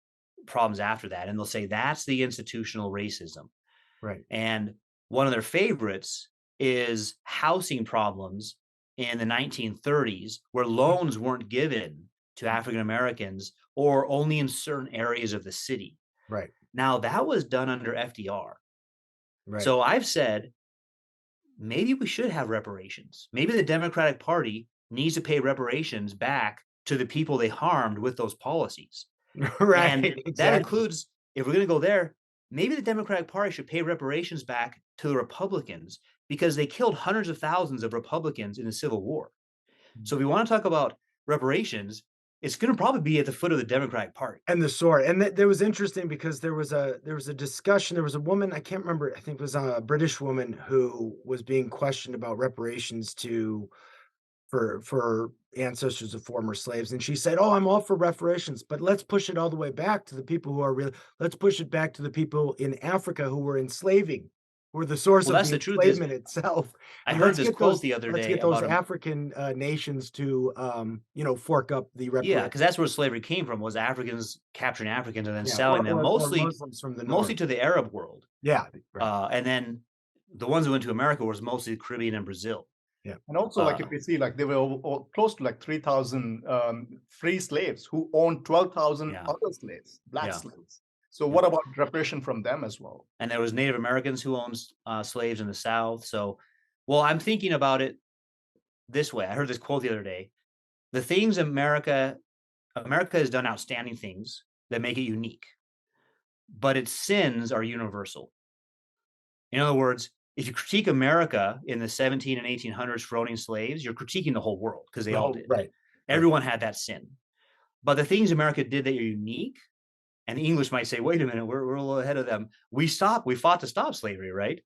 problems after that. And they'll say that's the institutional racism. Right. And one of their favorites is housing problems in the 1930s, where loans weren't given to African Americans or only in certain areas of the city. Right. Now, that was done under FDR. Right. So I've said, maybe we should have reparations. Maybe the Democratic Party needs to pay reparations back to the people they harmed with those policies. Right. And that Exactly. includes, if we're going to go there, maybe the Democratic Party should pay reparations back to the Republicans because they killed hundreds of thousands of Republicans in the Civil War. So if we want to talk about reparations, it's going to probably be at the foot of the Democratic Party. And the sword. And that was interesting because there was a discussion. There was a woman, I can't remember, I think it was a British woman who was being questioned about reparations for ancestors of former slaves. And she said, "Oh, I'm all for reparations, but let's push it all the way back to the people who are real. Let's push it back to the people in Africa who were enslaving, who were the source Well, of that's the the truth is, enslavement itself. I And heard this quote the other let's day get those about African nations to fork up the yeah, reparations." because that's where slavery came from, was Africans capturing Africans and then Yeah, selling them or mostly Muslims from the mostly north. to the Arab world. Yeah, right. And then the ones that went to America was mostly Caribbean and Brazil. Yeah. And also, like if we see, like there were close to like 3,000 free slaves who owned 12,000 Yeah. other slaves, black Yeah. slaves. So what about reparation from them as well? And there was Native Americans who owned slaves in the South. So, well, I'm thinking about it this way. I heard this quote the other day. The things America has done outstanding things that make it unique, but its sins are universal. In other words, if you critique America in the 17 and 1800s for owning slaves, you're critiquing the whole world because they all did. Right. Everyone had that sin. But the things America did that are unique, and the English might say, wait a minute, we're a little ahead of them. We fought to stop slavery, right?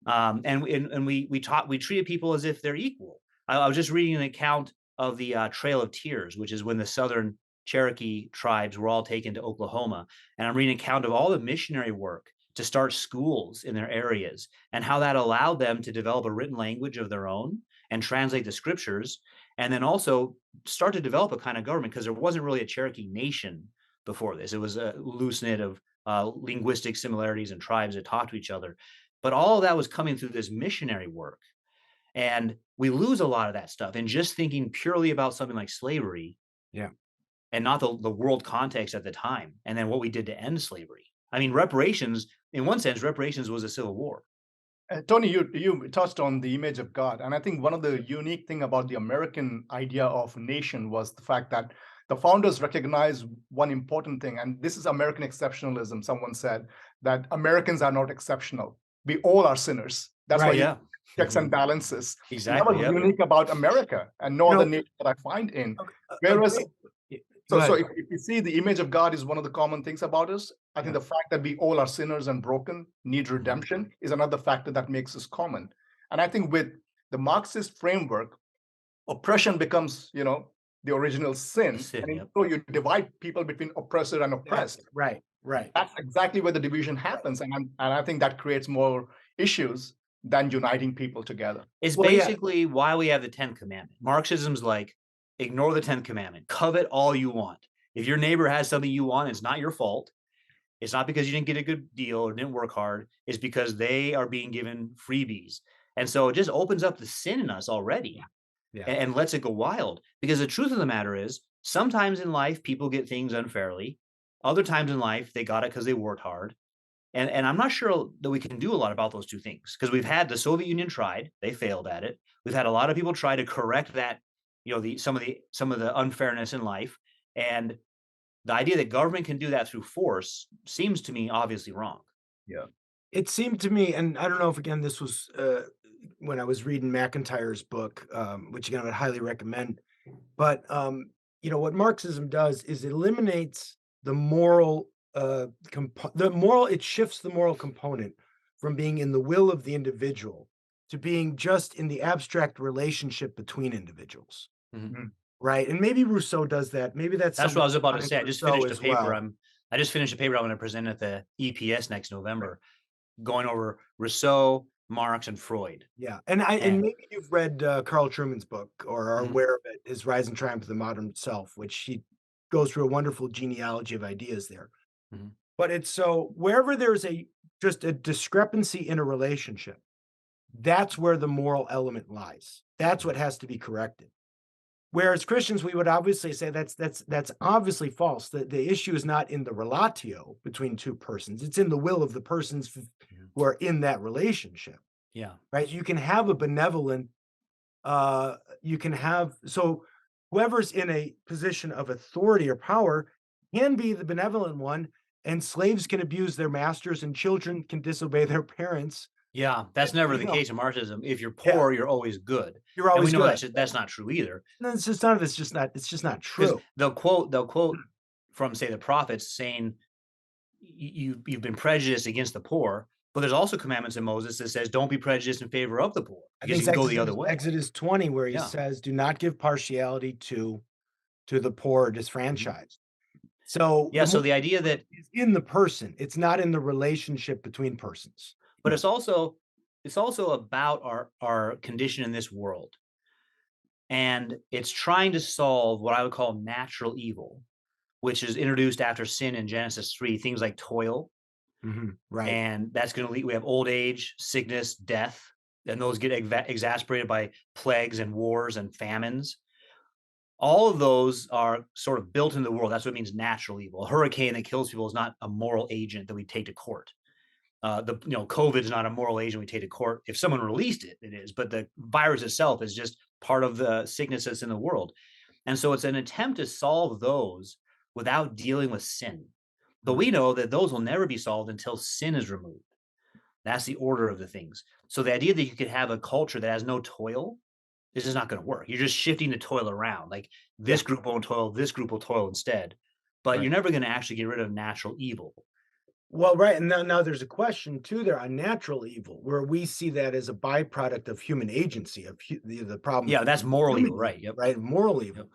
And we treated people as if they're equal. I was just reading an account of the Trail of Tears, which is when the Southern Cherokee tribes were all taken to Oklahoma. And I'm reading an account of all the missionary work to start schools in their areas and how that allowed them to develop a written language of their own and translate the scriptures, and then also start to develop a kind of government, because there wasn't really a Cherokee nation before this. It was a loose knit of linguistic similarities and tribes that talked to each other. But all of that was coming through this missionary work. And we lose a lot of that stuff in just thinking purely about something like slavery. Yeah. And not the world context at the time. And then what we did to end slavery. I mean, reparations, in one sense, reparations was a civil war. Tony, you touched on the image of God. And I think one of the unique thing about the American idea of nation was the fact that the founders recognized one important thing, and this is American exceptionalism. Someone said that Americans are not exceptional. We all are sinners. That's why yeah. checks and balances. Exactly. And that was unique about America and no other nation that I find in. Whereas, so if you see the image of God is one of the common things about us, I think the fact that we all are sinners and broken, need redemption, is another factor that makes us common. And I think with the Marxist framework, oppression becomes, the original sin. And so you divide people between oppressor and oppressed. Right. That's exactly where the division happens. And I think that creates more issues than uniting people together. It's basically why we have the 10th commandment. Marxism's like, ignore the 10th commandment, covet all you want. If your neighbor has something you want, it's not your fault. It's not because you didn't get a good deal or didn't work hard. It's because they are being given freebies. And so it just opens up the sin in us already. And lets it go wild. Because the truth of the matter is, sometimes in life, people get things unfairly. Other times in life, they got it because they worked hard. And I'm not sure that we can do a lot about those two things, because we've had the Soviet Union tried, they failed at it. We've had a lot of people try to correct that, some of the unfairness in life. And the idea that government can do that through force seems to me obviously wrong. Yeah. It seemed to me, and I don't know if, again, this was when I was reading McIntyre's book, which again I would highly recommend. But what Marxism does is it eliminates the moral, it shifts the moral component from being in the will of the individual to being just in the abstract relationship between individuals. Right. And maybe Rousseau does that. Maybe that's what I was about to say. I just finished a paper. Well. I just finished a paper I'm going to present at the EPS next November, going over Rousseau, Marx and Freud. Yeah, and And maybe you've read Carl Truman's book or are Mhm. aware of it, his Rise and Triumph of the Modern Self, which he goes through a wonderful genealogy of ideas there. Mhm. But it's so wherever there's just a discrepancy in a relationship, that's where the moral element lies. That's what has to be corrected. Whereas Christians, we would obviously say that's obviously false. The issue is not in the relatio between two persons; it's in the will of the persons who are in that relationship. Yeah. Right? You can have a benevolent, you can have so whoever's in a position of authority or power can be the benevolent one, and slaves can abuse their masters, and children can disobey their parents. Yeah, that's never You the know, case in Marxism. If you're yeah, poor, you're always good. you're And we always know good. that's not true either. No, it's just none of it's just not Because true. they'll quote from, say, the prophets saying you've been prejudiced against the poor, but there's also commandments in Moses that says don't be prejudiced in favor of the poor I because think you can it's go the other way. Exodus 20, where he Yeah. says, "Do not give partiality to the poor or disfranchised." So Yeah. So the idea that, is in the person; it's not in the relationship between persons. but it's also about our condition in this world, and it's trying to solve what I would call natural evil, which is introduced after sin in Genesis 3. Things like toil, Right. and that's going to lead. We have old age, sickness, death, and those get exasperated by plagues and wars and famines. All of those are sort of built into the world. That's what it means natural evil. A hurricane that kills people is not a moral agent that we take to court. COVID is not a moral agent we take to court. If someone released it, it is. But the virus itself is just part of the sickness that's in the world. And so it's an attempt to solve those without dealing with sin. But we know that those will never be solved until sin is removed. That's the order of the things. So the idea that you could have a culture that has no toil, this is not going to work. You're just shifting the toil around. Like this group won't toil, this group will toil instead. But you're never going to actually get rid of natural evil. Well, right, and now there's a question too there on natural evil, where we see that as a byproduct of human agency, of the problem. Yeah, of that's moral human evil, right? Yep. right, moral evil. Yep.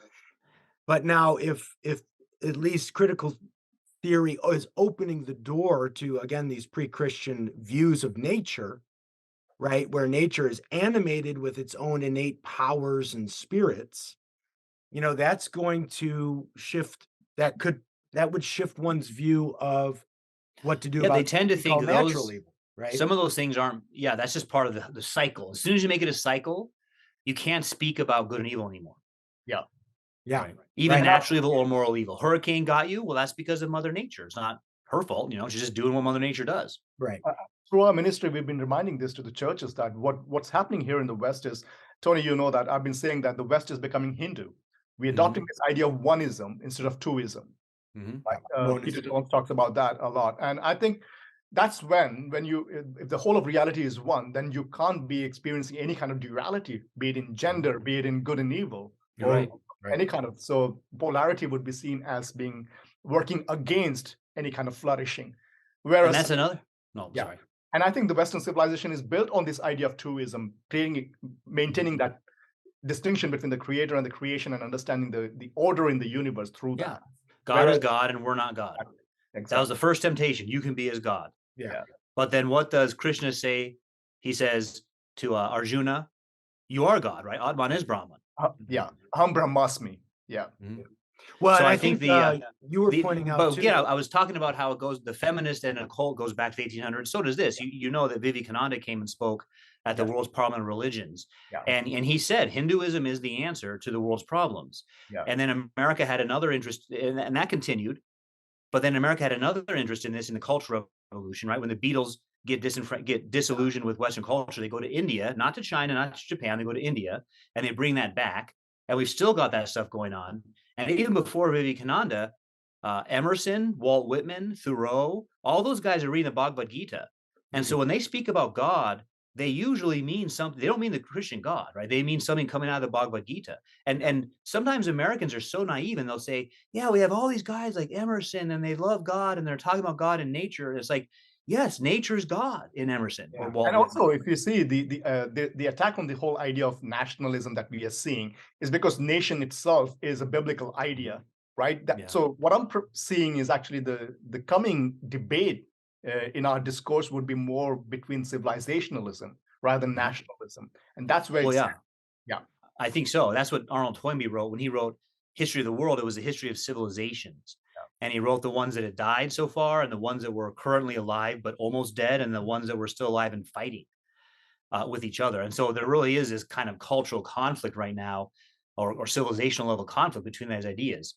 But now, if at least critical theory is opening the door to again these pre-Christian views of nature, right, where nature is animated with its own innate powers and spirits, that's going to shift. That would shift one's view of what to do Yeah, they about tend to what we call think natural those evil, right? some of those things aren't. Yeah, that's just part of the cycle. As soon as you make it a cycle, you can't speak about good and evil anymore. Yeah. Yeah. Right. Even Right. natural evil or moral evil. Hurricane got you. Well, that's because of Mother Nature. It's not her fault. She's just doing what Mother Nature does. Right. Through our ministry, we've been reminding this to the churches that what's happening here in the West is, Tony, you know that I've been saying that the West is becoming Hindu. We're adopting this idea of oneism instead of twoism. Peter Jones talks about that a lot. And I think that's if the whole of reality is one, then you can't be experiencing any kind of duality, be it in gender, be it in good and evil, or any kind of, so polarity would be seen as being working against any kind of flourishing. Whereas, and that's another. No, yeah. sorry. And I think the Western civilization is built on this idea of twoism, maintaining that distinction between the creator and the creation, and understanding the order in the universe through that. God is God and we're not God. Exactly. That was the first temptation. You can be as God. Yeah. But then what does Krishna say? He says to Arjuna, you are God, right? Atman is Brahman. Yeah. Aham Brahmasmi. Yeah. Well, So and I think you were pointing out but too. yeah, I was talking about how it goes. The feminist and occult goes back to the 1800s. So does this. You know that Vivekananda came and spoke at the world's Parliament of Religions, and he said Hinduism is the answer to the world's problems. And then America had another interest, and that continued. But then America had another interest in this in the Cultural Revolution, right? When the Beatles get disillusioned with Western culture, they go to India, not to China, not to Japan. They go to India, and they bring that back. And we've still got that stuff going on. And even before Vivekananda, Emerson, Walt Whitman, Thoreau, all those guys are reading the Bhagavad Gita. And so when they speak about God, they usually mean something. They don't mean the Christian God, right? They mean something coming out of the Bhagavad Gita. And sometimes Americans are so naive and they'll say, yeah, we have all these guys like Emerson and they love God and they're talking about God and nature. And it's like, yes, nature's God in Emerson or Walt And Whitman. also, if you see the attack on the whole idea of nationalism that we are seeing is because nation itself is a biblical idea, right? So what I'm seeing is actually the coming debate in our discourse would be more between civilizationalism rather than nationalism. And that's where Well, it's, yeah, yeah, I think so. That's what Arnold Toynbee wrote when he wrote History of the World. It was a history of civilizations. And he wrote the ones that had died so far and the ones that were currently alive but almost dead and the ones that were still alive and fighting with each other. And so there really is this kind of cultural conflict right now, or civilizational level conflict between those ideas.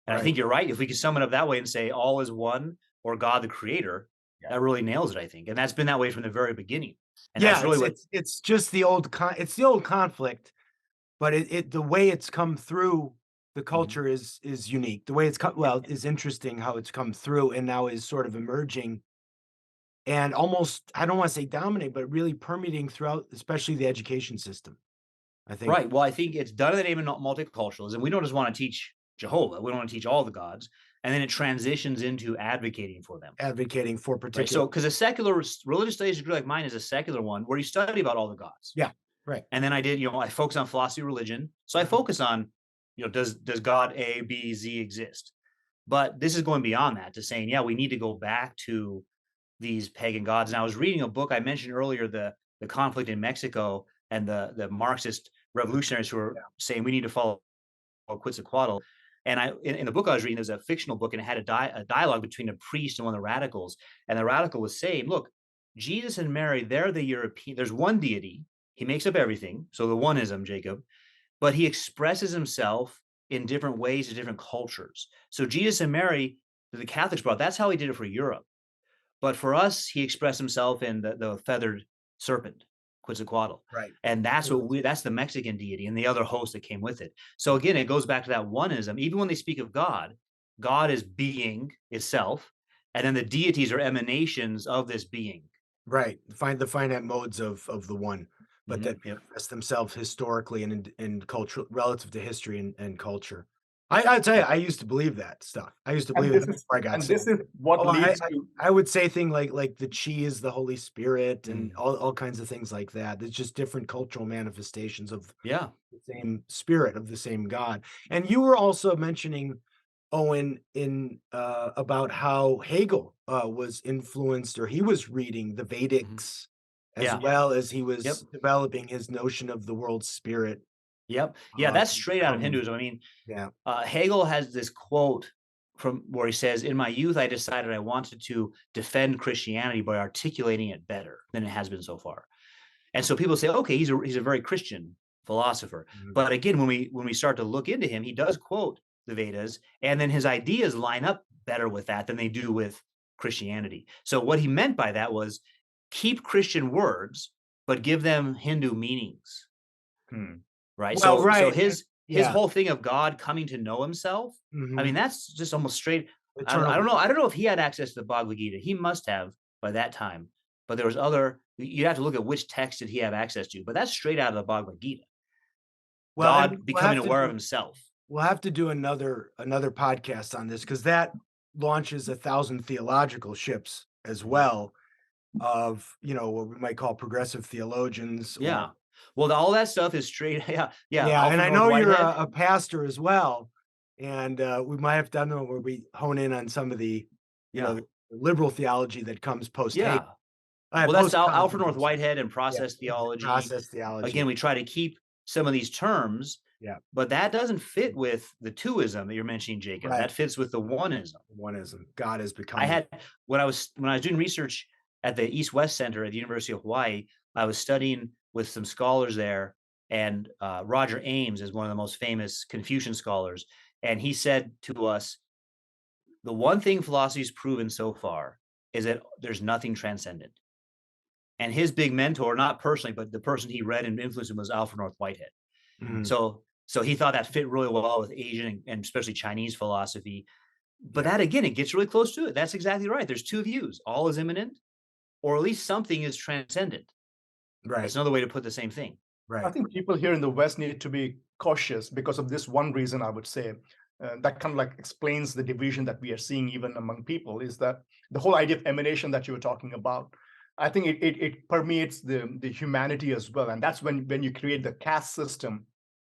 And I think you're right. If we could sum it up that way and say all is one or God the creator, that really nails it, I think. And that's been that way from the very beginning. And Yeah, that's really what it's just the old conflict, but the way it's come through the culture is unique. The way it's come, well, is interesting how it's come through and now is sort of emerging and almost, I don't want to say dominate, but really permeating throughout, especially the education system. I think. right. Well, I think it's done in the name of multiculturalism. We don't just want to teach Jehovah. We don't want to teach all the gods. And then it transitions into advocating for them. Advocating for Right. particular. So, because a secular religious studies degree like mine is a secular one where you study about all the gods. Yeah. Right. And then I did, I focus on philosophy of religion. So I focus on, does God A, B, Z exist? But this is going beyond that to saying, yeah, we need to go back to these pagan gods. And I was reading a book I mentioned earlier, the conflict in Mexico and the Marxist revolutionaries who were saying we need to follow Quetzalcoatl. And in the book I was reading, there's a fictional book, and it had a dialogue between a priest and one of the radicals. And the radical was saying, look, Jesus and Mary, they're the European. There's one deity. He makes up everything. So the oneism, Jacob, but he expresses himself in different ways to different cultures. So Jesus and Mary, the Catholics brought, that's how he did it for Europe. But for us, he expressed himself in the feathered serpent, Quetzalcoatl. Right. And that's that's the Mexican deity and the other host that came with it. So again, it goes back to that oneism. Even when they speak of God, God is being itself, and then the deities are emanations of this being. Right. Find the finite modes of the one, but that manifest themselves historically and in cultural relative to history and culture. I tell you, I used to believe that stuff. I used to believe that before I got and sick. this is what leads to. I would say things like the chi is the Holy Spirit and all kinds of things like that. It's just different cultural manifestations of the same spirit of the same God. And you were also mentioning, Owen, in about how Hegel was influenced, or he was reading the Vedics as well as he was developing his notion of the world spirit. Yep. Yeah, that's straight out of Hinduism. I mean, Hegel has this quote from where he says, in my youth, I decided I wanted to defend Christianity by articulating it better than it has been so far. And so people say, okay, he's a very Christian philosopher. But again, when we start to look into him, he does quote the Vedas, and then his ideas line up better with that than they do with Christianity. So what he meant by that was keep Christian words, but give them Hindu meanings. Right. Well, so his whole thing of God coming to know himself, I mean, that's just almost straight. I don't know if he had access to the Bhagavad Gita. He must have by that time. But there was you'd have to look at which text did he have access to, but that's straight out of the Bhagavad Gita. Well, God becoming aware of himself. We'll have to do another podcast on this, because that launches 1,000 theological ships as well of, what we might call progressive theologians. Well, all that stuff is straight. Yeah. And I know you're a pastor as well. And we might have done one where we hone in on some of the, the liberal theology that comes post. Yeah. Well, that's Alfred North Whitehead and process theology. Process theology. Again, we try to keep some of these terms, but that doesn't fit with the twoism that you're mentioning, Jacob. That fits with the oneism. Oneism. God has become. When I was doing research at the East-West Center at the University of Hawaii, I was studying with some scholars there, and Roger Ames is one of the most famous Confucian scholars, and he said to us, the one thing philosophy's proven so far is that there's nothing transcendent. And his big mentor, not personally, but the person he read and influenced him, was Alfred North Whitehead. So he thought that fit really well with Asian and especially Chinese philosophy. But that, again, it gets really close to it. That's exactly right. There's two views. All is immanent, or at least something is transcendent. Right. That's another way to put the same thing. Right. I think people here in the West need to be cautious because of this one reason, I would say. That kind of like explains the division that we are seeing even among people, is that the whole idea of emanation that you were talking about, I think it permeates the humanity as well. And that's when you create the caste system,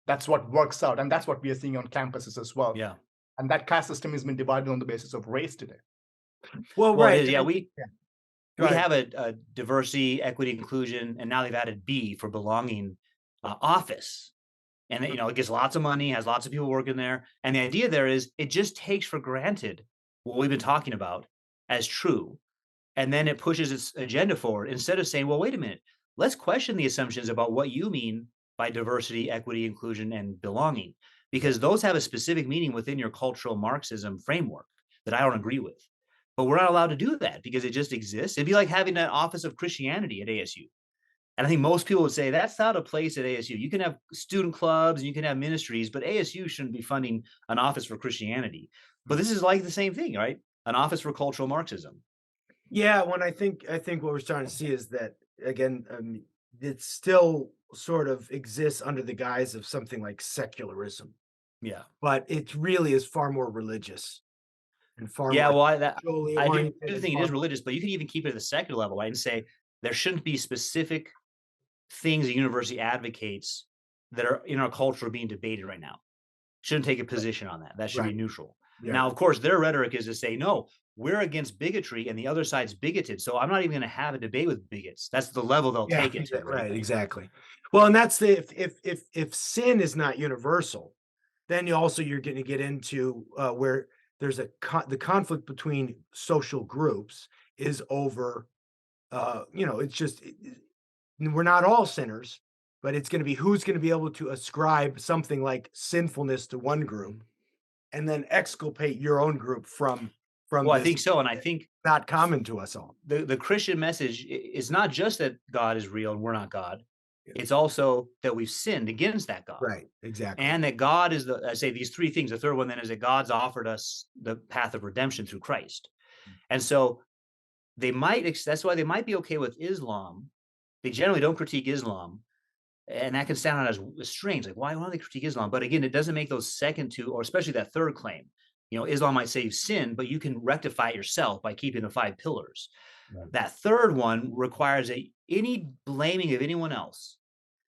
that's what works out. And that's what we are seeing on campuses as well. Yeah. And that caste system has been divided on the basis of race today. Well, right. We Right. have a diversity, equity, inclusion, and now they've added B for belonging office. And it gets lots of money, has lots of people working there. And the idea there is it just takes for granted what we've been talking about as true. And then it pushes its agenda forward instead of saying, well, wait a minute, let's question the assumptions about what you mean by diversity, equity, inclusion, and belonging, because those have a specific meaning within your cultural Marxism framework that I don't agree with. But we're not allowed to do that because it just exists. It'd be like having an office of Christianity at ASU. And I think most people would say that's not a place at ASU. You can have student clubs and you can have ministries, but ASU shouldn't be funding an office for Christianity. But this is like the same thing, right? An office for cultural Marxism. Yeah, when I think what we're starting to see is that again, it still sort of exists under the guise of something like secularism, Yeah. but it really is far more religious and far Yeah, more well, spiritually I do oriented and think it far is religious, but you can even keep it at the secular level, right? And say there shouldn't be specific things a university advocates that are in our culture being debated right now. Shouldn't take a position on that. That should be right. neutral. Yeah. Now, of course, their rhetoric is to say, no, we're against bigotry and the other side's bigoted. So I'm not even going to have a debate with bigots. That's the level they'll Yeah, take it to, right? right, exactly. Well, and that's the if sin is not universal, then you're going to get into where there's the conflict between social groups is over it's just we're not all sinners, but it's going to be who's going to be able to ascribe something like sinfulness to one group and then exculpate your own group from Well, I this think so. And I think not common to us all. the Christian message is not just that God is real and we're not God. Yeah. It's also that we've sinned against that God. Right, exactly. And that God is I say these three things. The third one then is that God's offered us the path of redemption through Christ. And so that's why they might be okay with Islam. They generally don't critique Islam. And that can sound out as strange. Like, why don't they critique Islam? But again, it doesn't make those second two, or especially that third claim. Islam might say you've sinned, but you can rectify it yourself by keeping the 5 pillars. Right. That third one requires that any blaming of anyone else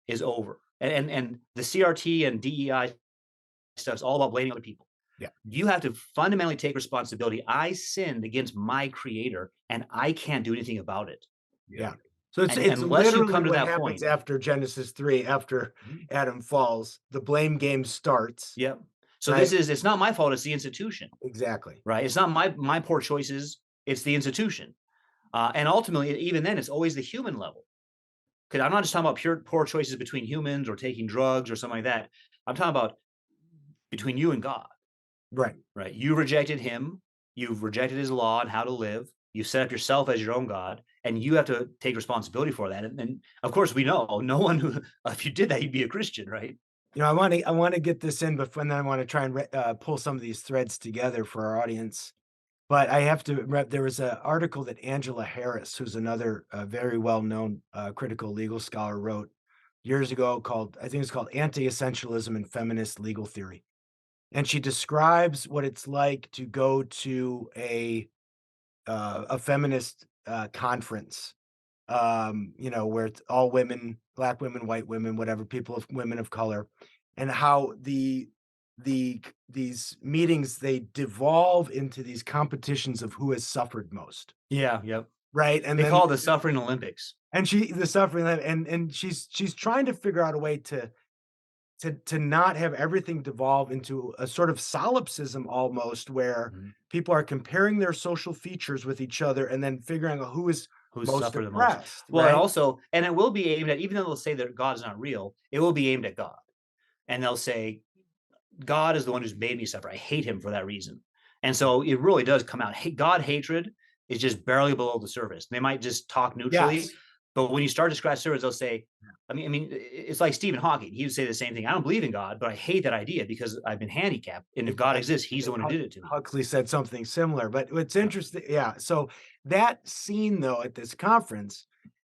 is over. And the CRT and DEI stuff is all about blaming other people. Yeah. You have to fundamentally take responsibility. I sinned against my creator and I can't do anything about it. Yeah. So it's unless you literally come to what that happens point after Genesis 3, after Adam falls, the blame game starts. Yep. So right? it's not my fault, it's the institution. Exactly. Right. It's not my poor choices, it's the institution. And ultimately, even then, it's always the human level. Because I'm not just talking about pure poor choices between humans or taking drugs or something like that. I'm talking about between you and God. Right. Right. You rejected him. You've rejected his law and how to live. You set up yourself as your own God, and you have to take responsibility for that. And of course, we know no one who, if you did that, you'd be a Christian, right? I want to get this in, but then I want to try and pull some of these threads together for our audience. But I have to. There was an article that Angela Harris, who's another very well-known critical legal scholar, wrote years ago called, I think it's called Anti-Essentialism and Feminist Legal Theory. And she describes what it's like to go to a feminist conference, where it's all women, black women, white women, whatever, women of color, and how these meetings, they devolve into these competitions of who has suffered most. Yeah. Yep. Right. And they then call it the suffering Olympics. And she's trying to figure out a way to not have everything devolve into a sort of solipsism almost, where people are comparing their social features with each other and then figuring out who's most suffered the oppressed. most. Well, right? and it will be aimed at, even though they'll say that God's not real, it will be aimed at God. And they'll say, God is the one who's made me suffer. I hate him for that reason. And so it really does come out. God hatred is just barely below the surface. They might just talk neutrally. Yes. But when you start to scratch surface, they'll say, I mean, it's like Stephen Hawking. He would say the same thing. I don't believe in God, but I hate that idea because I've been handicapped. And if God exists, he's the one who did it to me. Huxley said something similar, but what's interesting, yeah. So that scene, though, at this conference,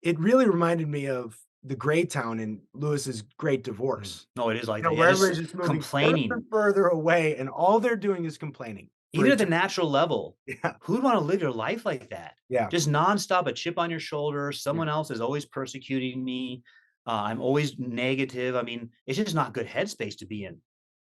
it really reminded me of the Gray Town in Lewis's Great Divorce. No, it is like that. Where everybody's just moving complaining further away, and all they're doing is complaining. Even at the natural level, yeah. Who'd want to live your life like that? Yeah. Just nonstop, a chip on your shoulder. Someone else is always persecuting me. I'm always negative. I mean, it's just not good headspace to be in.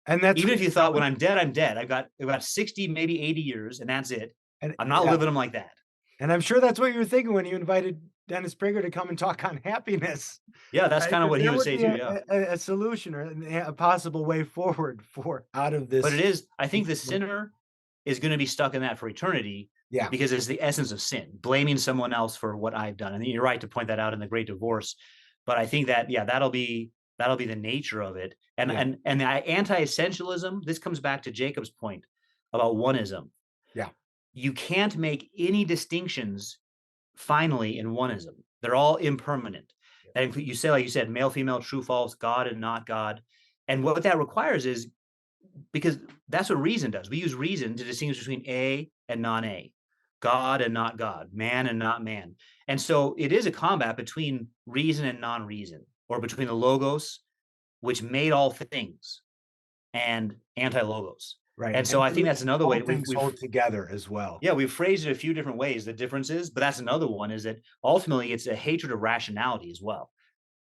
And that's even if you thought, when I'm dead, I'm dead. I've got 60, maybe 80 years, and that's it. And I'm not living them like that. And I'm sure that's what you were thinking when you invited Dennis Prager to come and talk on happiness. Yeah, that's Right? kind of 'Cause what he there would would say be too. Yeah. a solution or a possible way forward for out of But it this. is, I think the sinner is going to be stuck in that for eternity Yeah. because it's the essence of sin, blaming someone else for what I've done. And you're right to point that out in the Great Divorce. But I think that, yeah, that'll be the nature of it. And Yeah. and the anti-essentialism, this comes back to Jacob's point about oneism. Yeah. You can't make any distinctions finally in oneism. They're all impermanent. That include, you say, like you said, male, female, true, false, God and not God. And what that requires is, because that's what reason does. We use reason to distinguish between A and non-A, God and not God, man and not man. And so it is a combat between reason and non-reason, or between the logos, which made all things, and anti-logos. Right. And so I think that's another way All things hold together as well. yeah, we've phrased it a few different ways, the differences, but that's another one, is that ultimately it's a hatred of rationality as well.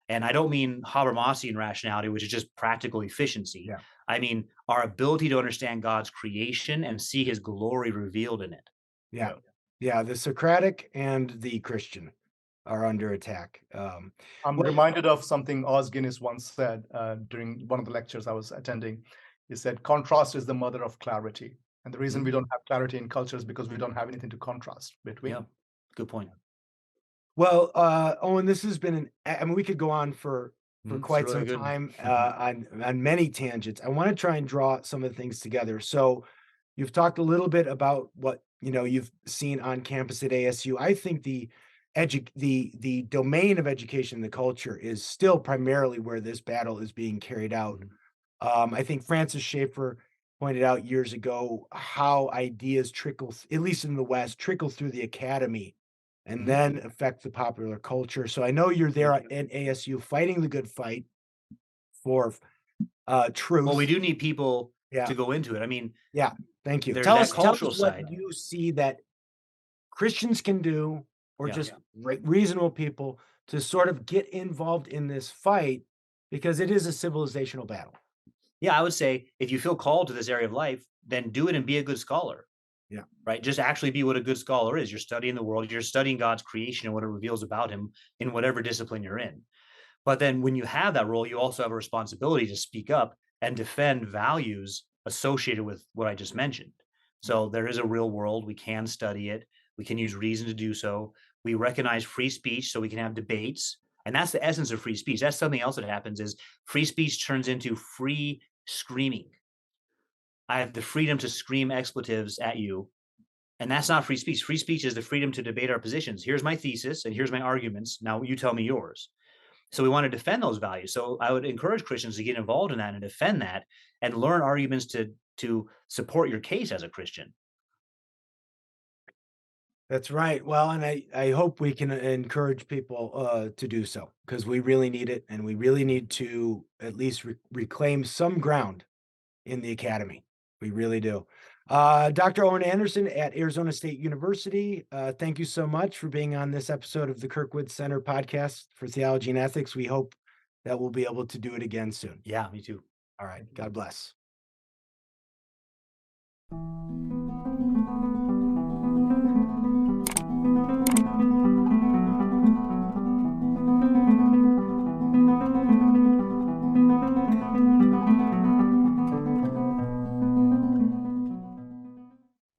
And I don't mean Habermasian rationality, which is just practical efficiency. Yeah. I mean our ability to understand God's creation and see his glory revealed in it. Yeah. Yeah. The Socratic and the Christian are under attack. I'm Well, reminded of something Os Guinness once said during one of the lectures I was attending. He said, contrast is the mother of clarity. And the reason we don't have clarity in culture is because we don't have anything to contrast between. Yeah, good point. well, Owen, this has been I mean, we could go on for It's quite really some good. time on many tangents. I want to try and draw some of the things together. So you've talked a little bit about what you've seen on campus at ASU. I think the domain of education and the culture is still primarily where this battle is being carried out. I think Francis Schaeffer pointed out years ago how ideas trickle, at least in the West, trickle through the academy and then affect the popular culture. So I know you're there at ASU fighting the good fight for truth. Well, we do need people Yeah. to go into it. I mean, Yeah. Thank you. there's Tell that us cultural what side. you see that Christians can do, or Yeah. just reasonable people, to sort of get involved in this fight, because it is a civilizational battle. Yeah, I would say if you feel called to this area of life, then do it and be a good scholar. Yeah. Right. Just actually be what a good scholar is. You're studying the world, you're studying God's creation and what it reveals about him in whatever discipline you're in. But then when you have that role, you also have a responsibility to speak up and defend values associated with what I just mentioned. So there is a real world. We can study it. We can use reason to do so. We recognize free speech so we can have debates. And that's the essence of free speech. That's something else that happens, is free speech turns into free screaming. I have the freedom to scream expletives at you. And that's not free speech. Free speech is the freedom to debate our positions. Here's my thesis and here's my arguments. Now you tell me yours. So we want to defend those values. So I would encourage Christians to get involved in that and defend that and learn arguments to support your case as a Christian. That's right. Well, and I hope we can encourage people to do so, because we really need it, and we really need to at least reclaim some ground in the academy. We really do. Dr. Owen Anderson at Arizona State University, thank you so much for being on this episode of the Kirkwood Center podcast for Theology and Ethics. We hope that we'll be able to do it again soon. Yeah, me too. All right. God bless.